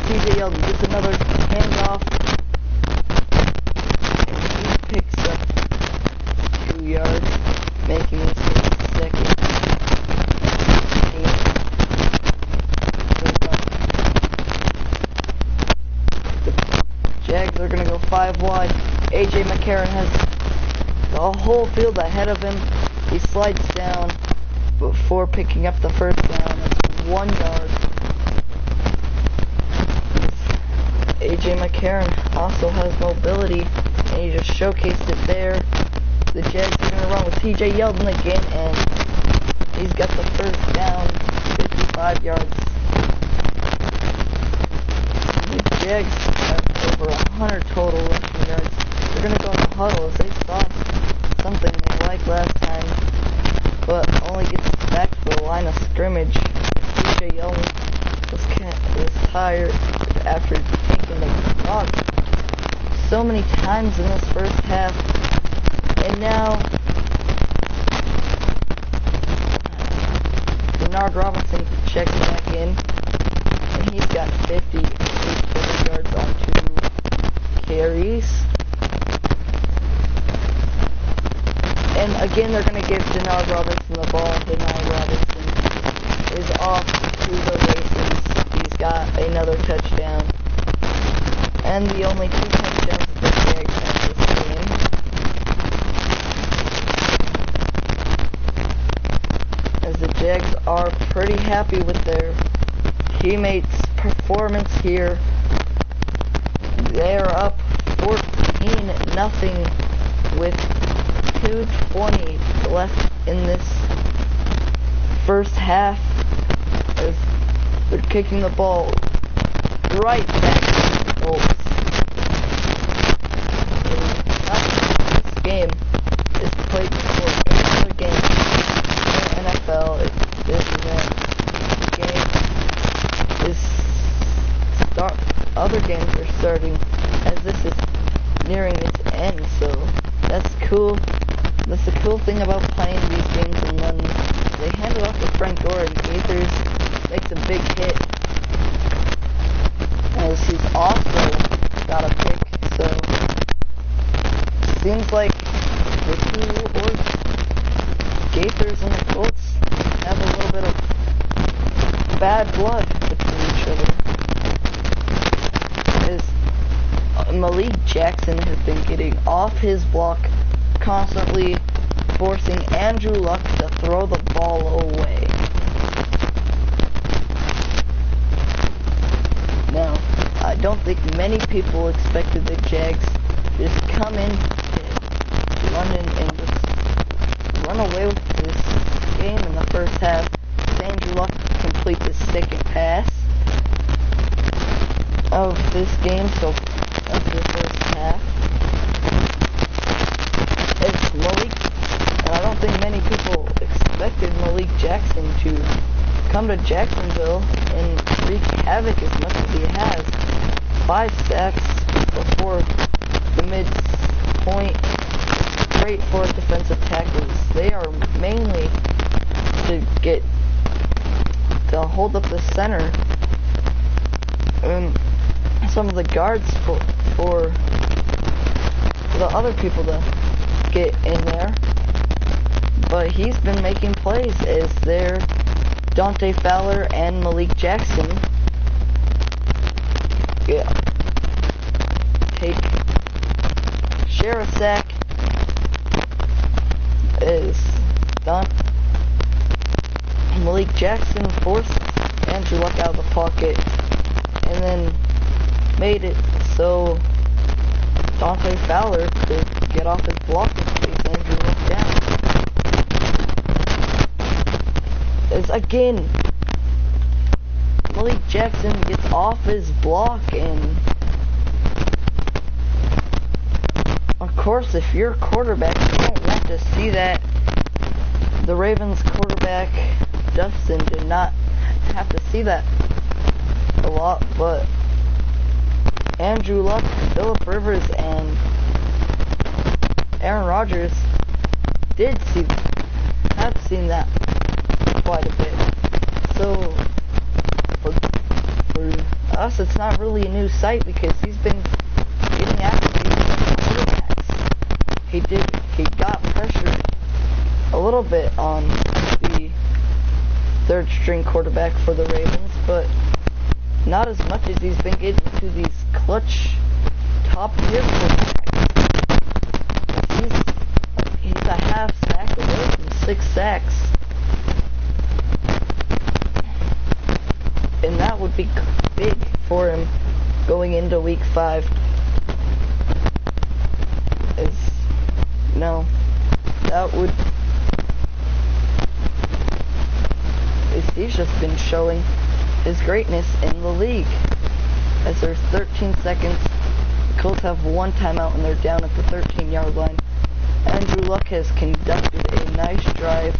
TJ Yeldon gets another handoff, and he picks up 2 yards, making this his 2nd. The Jags are going to go 5 wide. AJ McCarron has the whole field ahead of him. He slides down before picking up the first down. It's 1 yard. AJ McCarron also has mobility, and he just showcased it there. The Jags are going to run with TJ Yeldon again, and he's got the first down, 55 yards. The Jags have over 100 total rushing yards. They're going to go in the huddle as they saw something they liked last time, but only gets back to the line of scrimmage. TJ Yeldon was tired after taking the block so many times in this first half. And now, Bernard Robinson checks back in, and he's got 50 yards on 2 carries. Again, they're going to give Denard Robinson the ball. Denard Robinson is off to the races. He's got another touchdown. And the only 2 touchdowns that the Jags have this game. As the Jags are pretty happy with their teammates' performance here. They are up 14-0 with 2:20 left in this first half. As they're kicking the ball right back to the goals. This game is played before any other game in the NFL. This game is other games are starting as this is nearing its end, so that's cool. That's the cool thing about playing these games, and then they hand it off to Frank Gore, and Gaithers makes a big hit as he's also got a pick, so seems like the two boys, Gaithers and the Colts, have a little bit of bad blood between each other. As Malik Jackson has been getting off his block, constantly forcing Andrew Luck to throw the ball away. Now, I don't think many people expected the Jags to just come in and run away with this game in the first half. Andrew Luck complete the second pass of this game, so of the first half. It's Malik, and I don't think many people expected Malik Jackson to come to Jacksonville and wreak havoc as much as he has. 5 sacks before the midpoint, great for defensive tackles. They are mainly to hold up the center and some of the guards for the other people to get in there. But he's been making plays as their Dante Fowler and Malik Jackson share a sack is done. Malik Jackson forced Andrew Luck out of the pocket and then made it so Dante Fowler could get off his block and chase Andrew Luck down. As again, Malik Jackson gets off his block, and of course if you're a quarterback, you don't want to see that. The Ravens quarterback Dustin did not have to see that a lot, but Andrew Luck, Phillip Rivers, and Aaron Rodgers have seen that quite a bit. So for us, it's not really a new sight because he's been getting after these quarterbacks. He got pressured a little bit on the third string quarterback for the Ravens, but not as much as he's been getting to these clutch top tier quarterbacks. He's a half sack away from 6 sacks. And that would be big for him going into week 5. He's just been showing his greatness in the league. As there's 13 seconds, the Colts have 1 timeout and they're down at the 13-yard line. Andrew Luck has conducted a nice drive.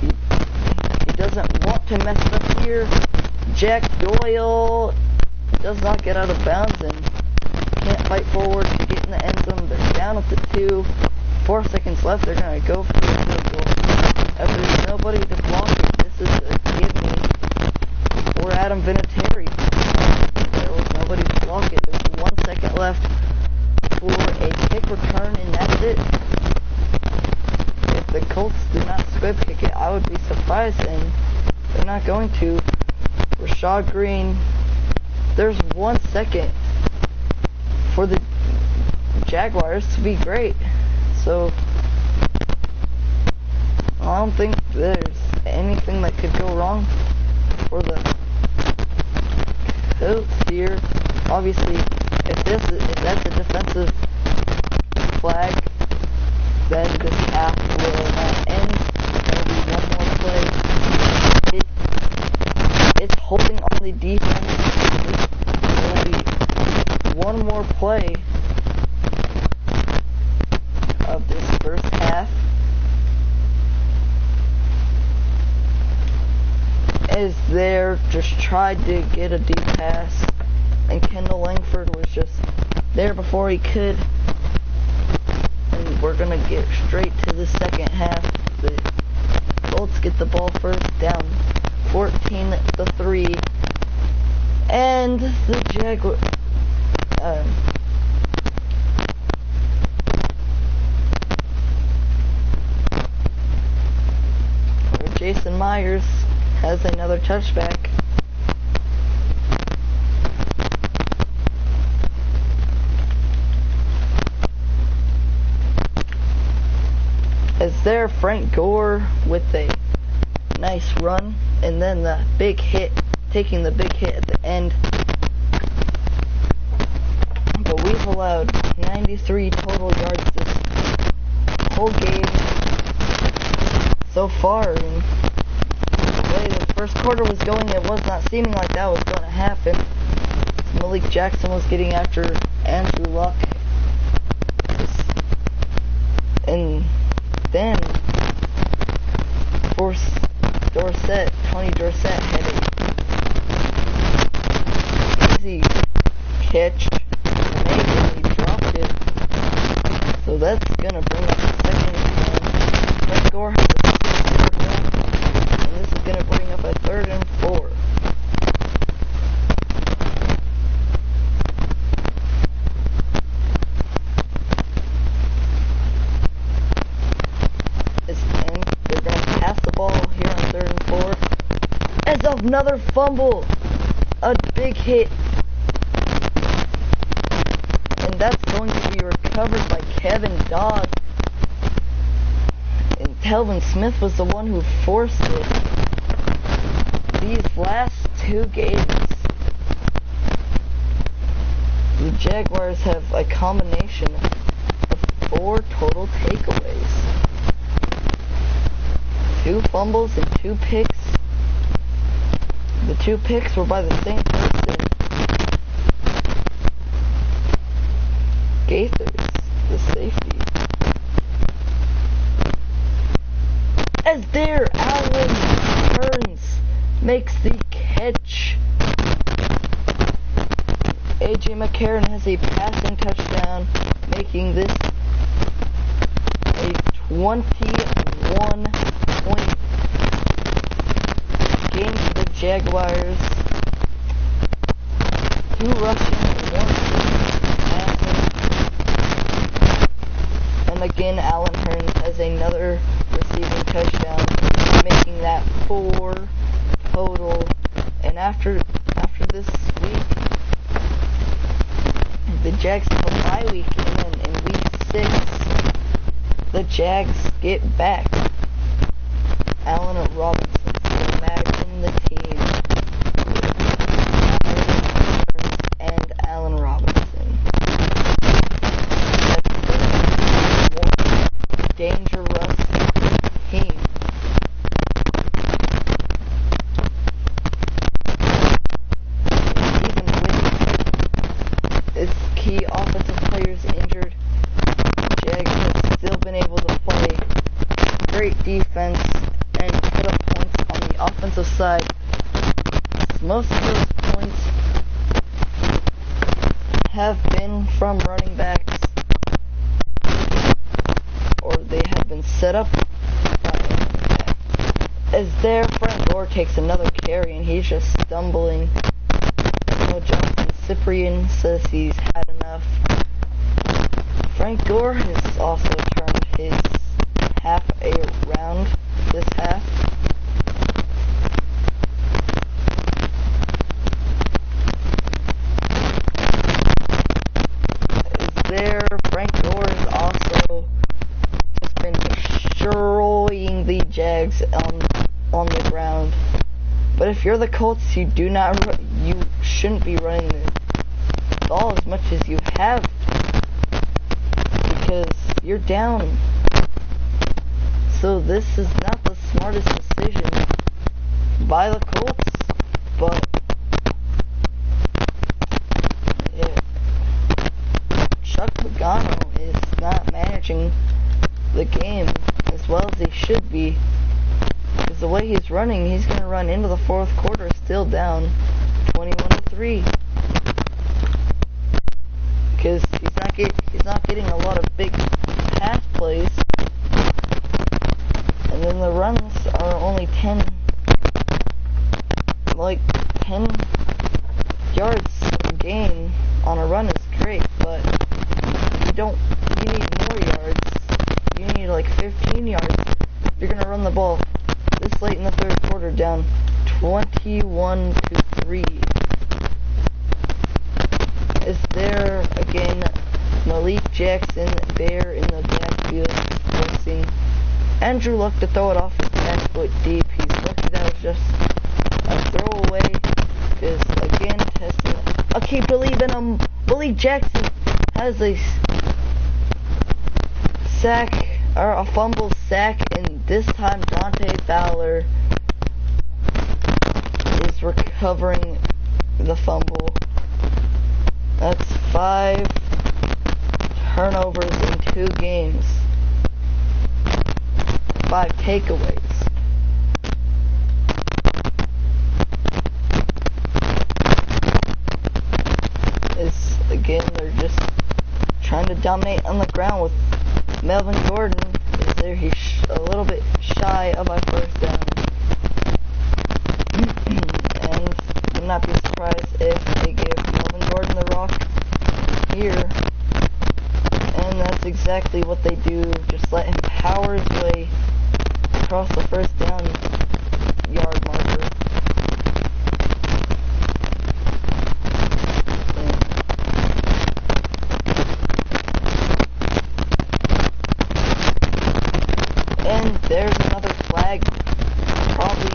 He doesn't want to mess it up here. Jack Doyle does not get out of bounds and can't fight forward to get in the end zone. They're down at the 2. 4 seconds left. They're going to go for the field goal. After there's nobody to block it, this is a give-me for Adam Vinatieri. There was nobody to block it. There's 1 second left for a kick return, and that's it. Colts do not squib kick it, I would be surprised, and they're not going to. Rashad Green, there's 1 second for the Jaguars to be great. So I don't think there's anything that could go wrong for the Colts here. Obviously, if that's a defensive flag, then this half will not end. There'll be one more play. It's holding on the defense. There will be one more play of this first half. As there just tried to get a deep pass, and Kendall Langford was just there before he could. And we're gonna get straight to the second half. The Colts get the ball first down, 14-3, and the Jaguars. Jason Myers has another touchback. As there, Frank Gore with a nice run, and then the big hit, taking the big hit at the end. But we've allowed 93 total yards this whole game so far, and the way the first quarter was going, it was not seeming like that was going to happen. Malik Jackson was getting after Andrew Luck, and then Tony Dorsett had a easy catch, and he dropped it. So that's gonna bring up the second and Frank Gore has a 6-yard run, and this is gonna bring up a 3rd and 4. And they're gonna pass the ball here on 3rd and 4. As another fumble, a big hit. And that's going to be recovered by Kevin Dodd. And Telvin Smith was the one who forced it. These last two games, the Jaguars have a combination of 4 total takeaways. 2 fumbles and 2 picks. The 2 picks were by the same person. Gaithers, the safety. As there, Allen Hearns makes the catch. AJ McCarron has a passing touchdown, making this a 21-point game for the Jaguars. 2 rushing and 1 passing. And again, Allen Hearns has another receiving touchdown, making that 4 total. And after this week, the Jags have a bye week, and then in week 6, the Jags get back Allen Robinson. So imagine the team and Allen Robinson. That's the one dangerous team. Even with its key offensive players injured, Jags have still been able to play great defense and put up points on the offensive side. Most of those points have been from running backs, or they have been set up by a running back. As there, Frank Gore takes another carry, and he's just stumbling. Jonathan Cyprian says he's had enough. Frank Gore has also turned his half round this half. There, Frank Gore's also just been destroying the Jags on the ground. But if you're the Colts, you shouldn't be running the ball as much as you have, because you're down. So this is not the smartest decision by the Colts, but Chuck Pagano is not managing the game as well as he should be. Because the way he's running, he's going to run into the fourth quarter still down 21-3. Because he's not getting a lot of big pass plays. And then the runs are only 10 yards a gain on a run is great, but you need more yards. You need like 15 yards. You're going to run the ball this late in the third quarter down 21-3. Is there again Malik Jackson there in the backfield forcing Andrew Luck to throw it off his back foot deep. He's lucky that was just a throwaway, because again, testing. I can't believe in him. Malik Jackson has a sack, or a fumble sack, and this time Dante Fowler is recovering the fumble. That's 5 turnovers in 2 games. 5 takeaways. Again, they're just trying to dominate on the ground with Melvin Gordon. Is there? He's a little bit shy of our first down. And would not be surprised if they give Melvin Gordon the rock here. And that's exactly what they do. Just let him power his way across the first down yard marker. And there's another flag, probably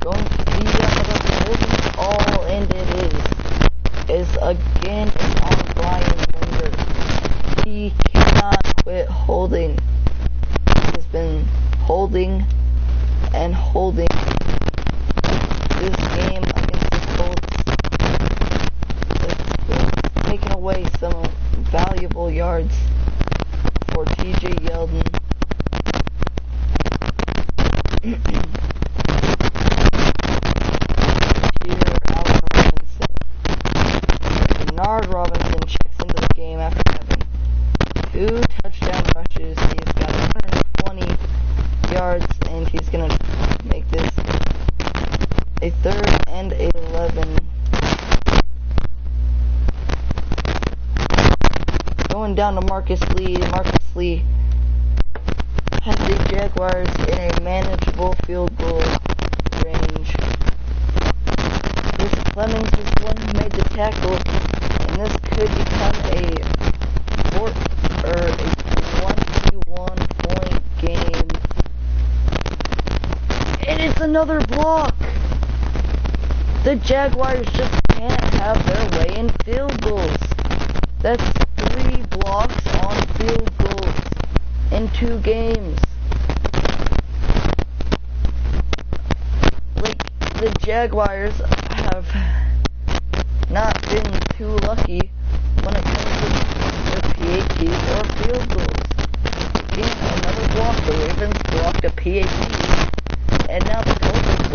going to be another holding call, and it is again on Brian Linder. He cannot quit holding. He's been holding and holding this game against the Colts. It's been taking away some valuable yards for TJ Yeldon. Bernard Robinson checks into the game after having 2 touchdown rushes. He's got 120 yards, and he's going to make this a 3rd and 11. Going down to Marcus Lee. Marcus Lee has the Jaguars in a manageable field goal range. This Flemings was the one who made the tackle, and this could become a 21-point game. And it's another block! The Jaguars just can't have their way in field goals. That's 3 blocks on field goals in 2 games. Like, the Jaguars have not been too lucky when it comes to their PATs or field goals. Again, another block. The Ravens blocked a PAT, and now the Colts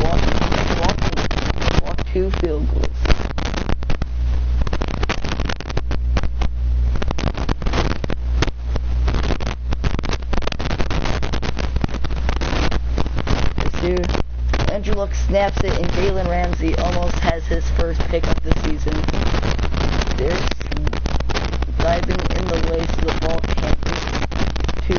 blocked 2 field goals. Andrew Luck snaps it, and Jalen Ramsey almost has his first pick of the season. There's diving in the way so the ball can't to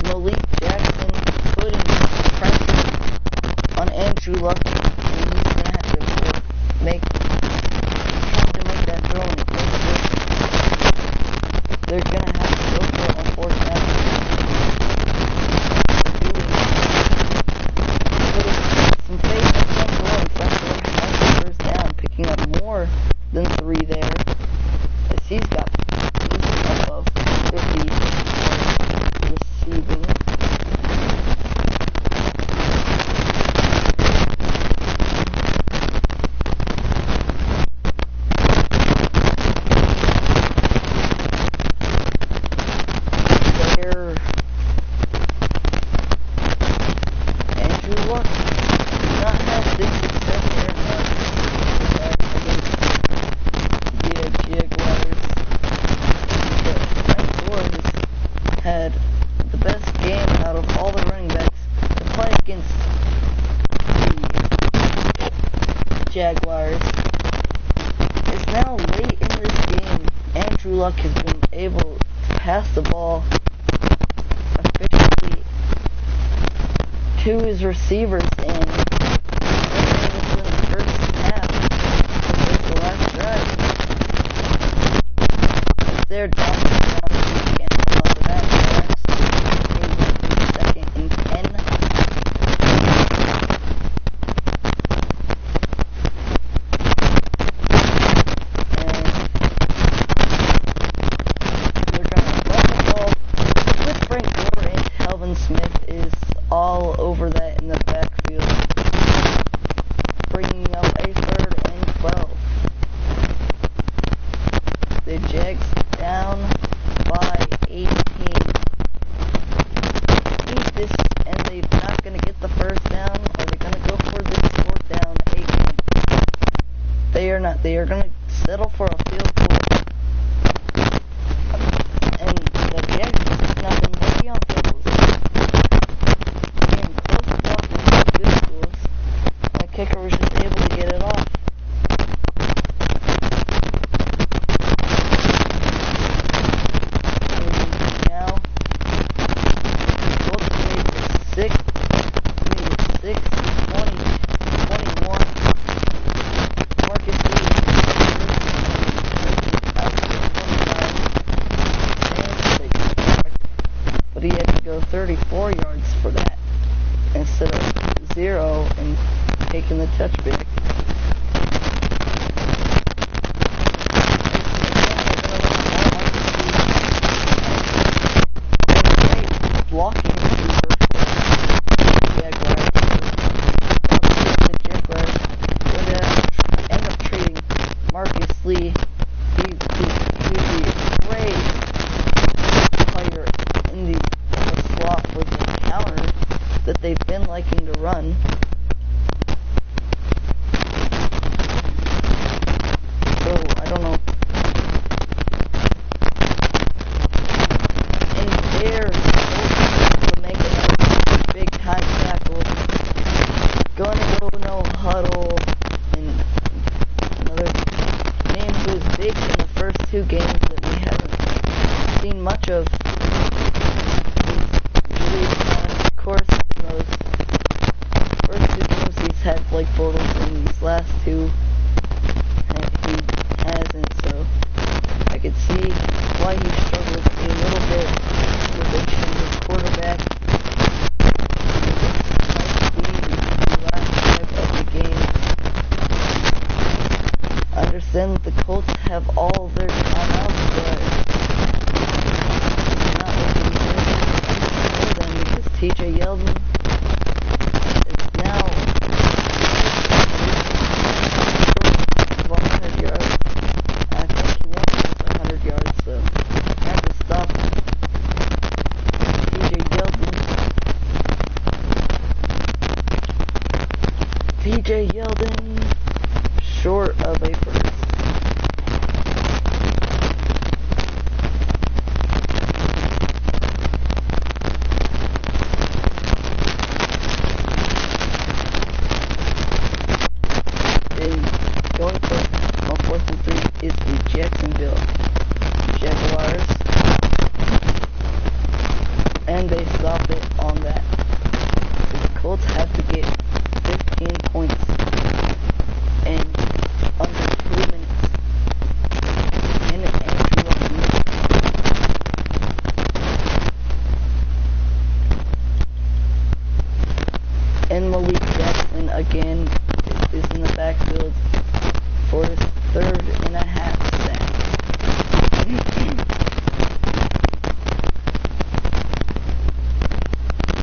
Malik Jackson putting pressure on Andrew Luck, and he's gonna have to make that throw in the first place. They're gonna have to go for it on fourth down. Some faith in front door. Front door has the first down, picking up more than 3 there. As he's above 50 receiving. Andrew Luck did not have big success there against the Jaguars. But Frank Gore has had the best game out of all the running backs to play against the Jaguars. It's now late in this game. Andrew Luck has been able to pass the ball efficiently to his receivers, and within the first half of the last drive, they're down to can't hold on to that. Second and 10. And they're gonna run the ball with Frank Gore, and Calvin Smith is all over that in the backfield, bringing up a 3rd and 12. The Jags down by 18. Keep this, and they're not going to get the first down. Are they going to go for this 4th down again? They are not. They are going to settle for a field goal. And the Jags have not been lucky on field goals. The kicker was just able to get it off. And now, both played 6, 20, 21. Marcus Lee out to 25. But he had to go 34 yards for that instead of 0 and taking the touchback. Great blocking receiver for the Jaguars. The Jaguars would end up trading Marcus Lee. He's a great player in the slot for the counter that they've been liking to run. So, I don't know. And they're to make another big time tackle. Going to go no huddle. And another name who is big in the first 2 games that we haven't seen much of. Of course, in those first 2 games he's had Blake Bortles, in these last 2 he hasn't, so I could see why he struggled a little bit with the quarterback. The last drive of the game. I understand that the Colts have all their timeouts, but not looking good for them because TJ Yeldon is now stop it on that. The Colts have to get 15 points in under 2 minutes. And Andrew Luck. And Malik Jackson again is in the backfield for his 3.5 sack.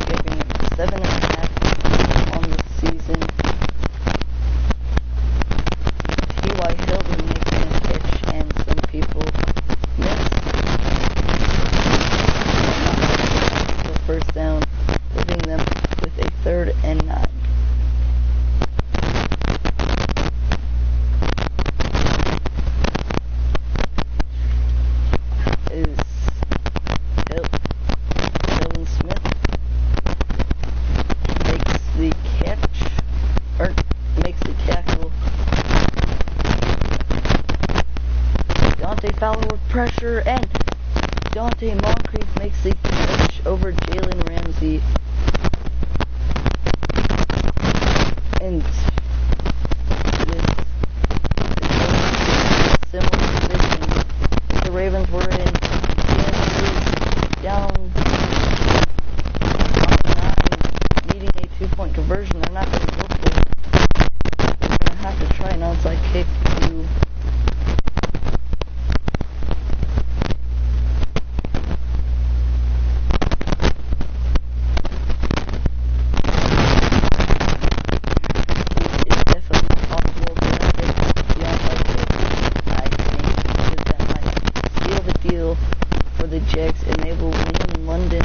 Giving him 7.5 on the season. T.Y. Hilton making a catch and some people missed. The first down, leaving them with a 3rd and 9. Fowler with pressure, and Dante Moncrief makes the catch over Jalen Ramsey. And this is a similar position the Ravens were in. Down 9, needing a 2-point conversion. They're not going to go for it. They're going to have to try an onside kick to for the Jags, and they will win in London.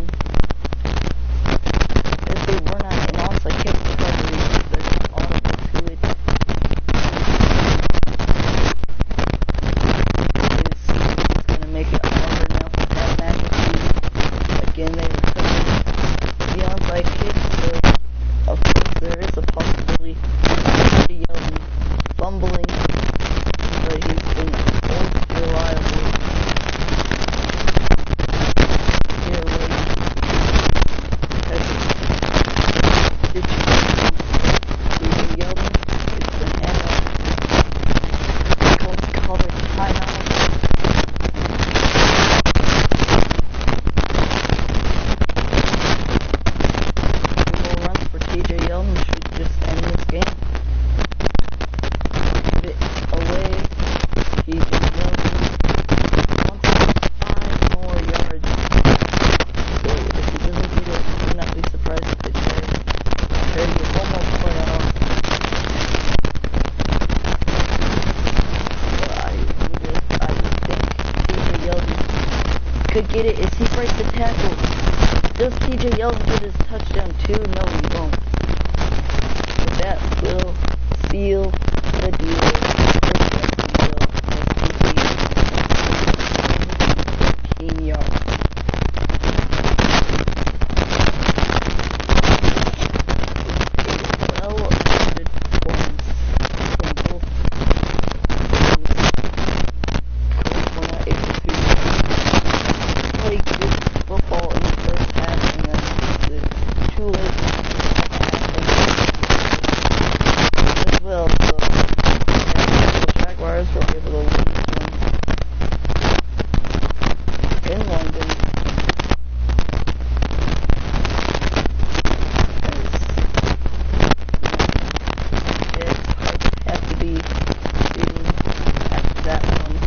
If they were not an onside kick recovery, they're not audible to it. It's going to make it harder now for Pat McAfee. Again, they recovered the onside kick, so of course there is a possibility of Yeldon fumbling, but he's been most reliable. Could get it. Is he breaks the tackle? Does TJ Yeldon get his touchdown too? No, he won't. But that will seal the deal for Jacksonville as he 15 yards. Jaguars were able to win in London. Jags have to be shooting after that one.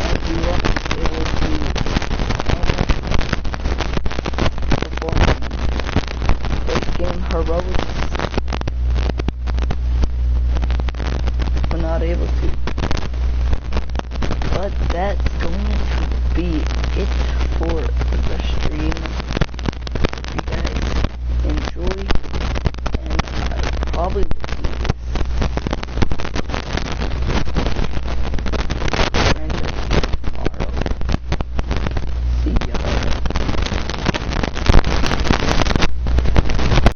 Andrew Luck was able to perform late game heroics. Not able to, but that's going to be it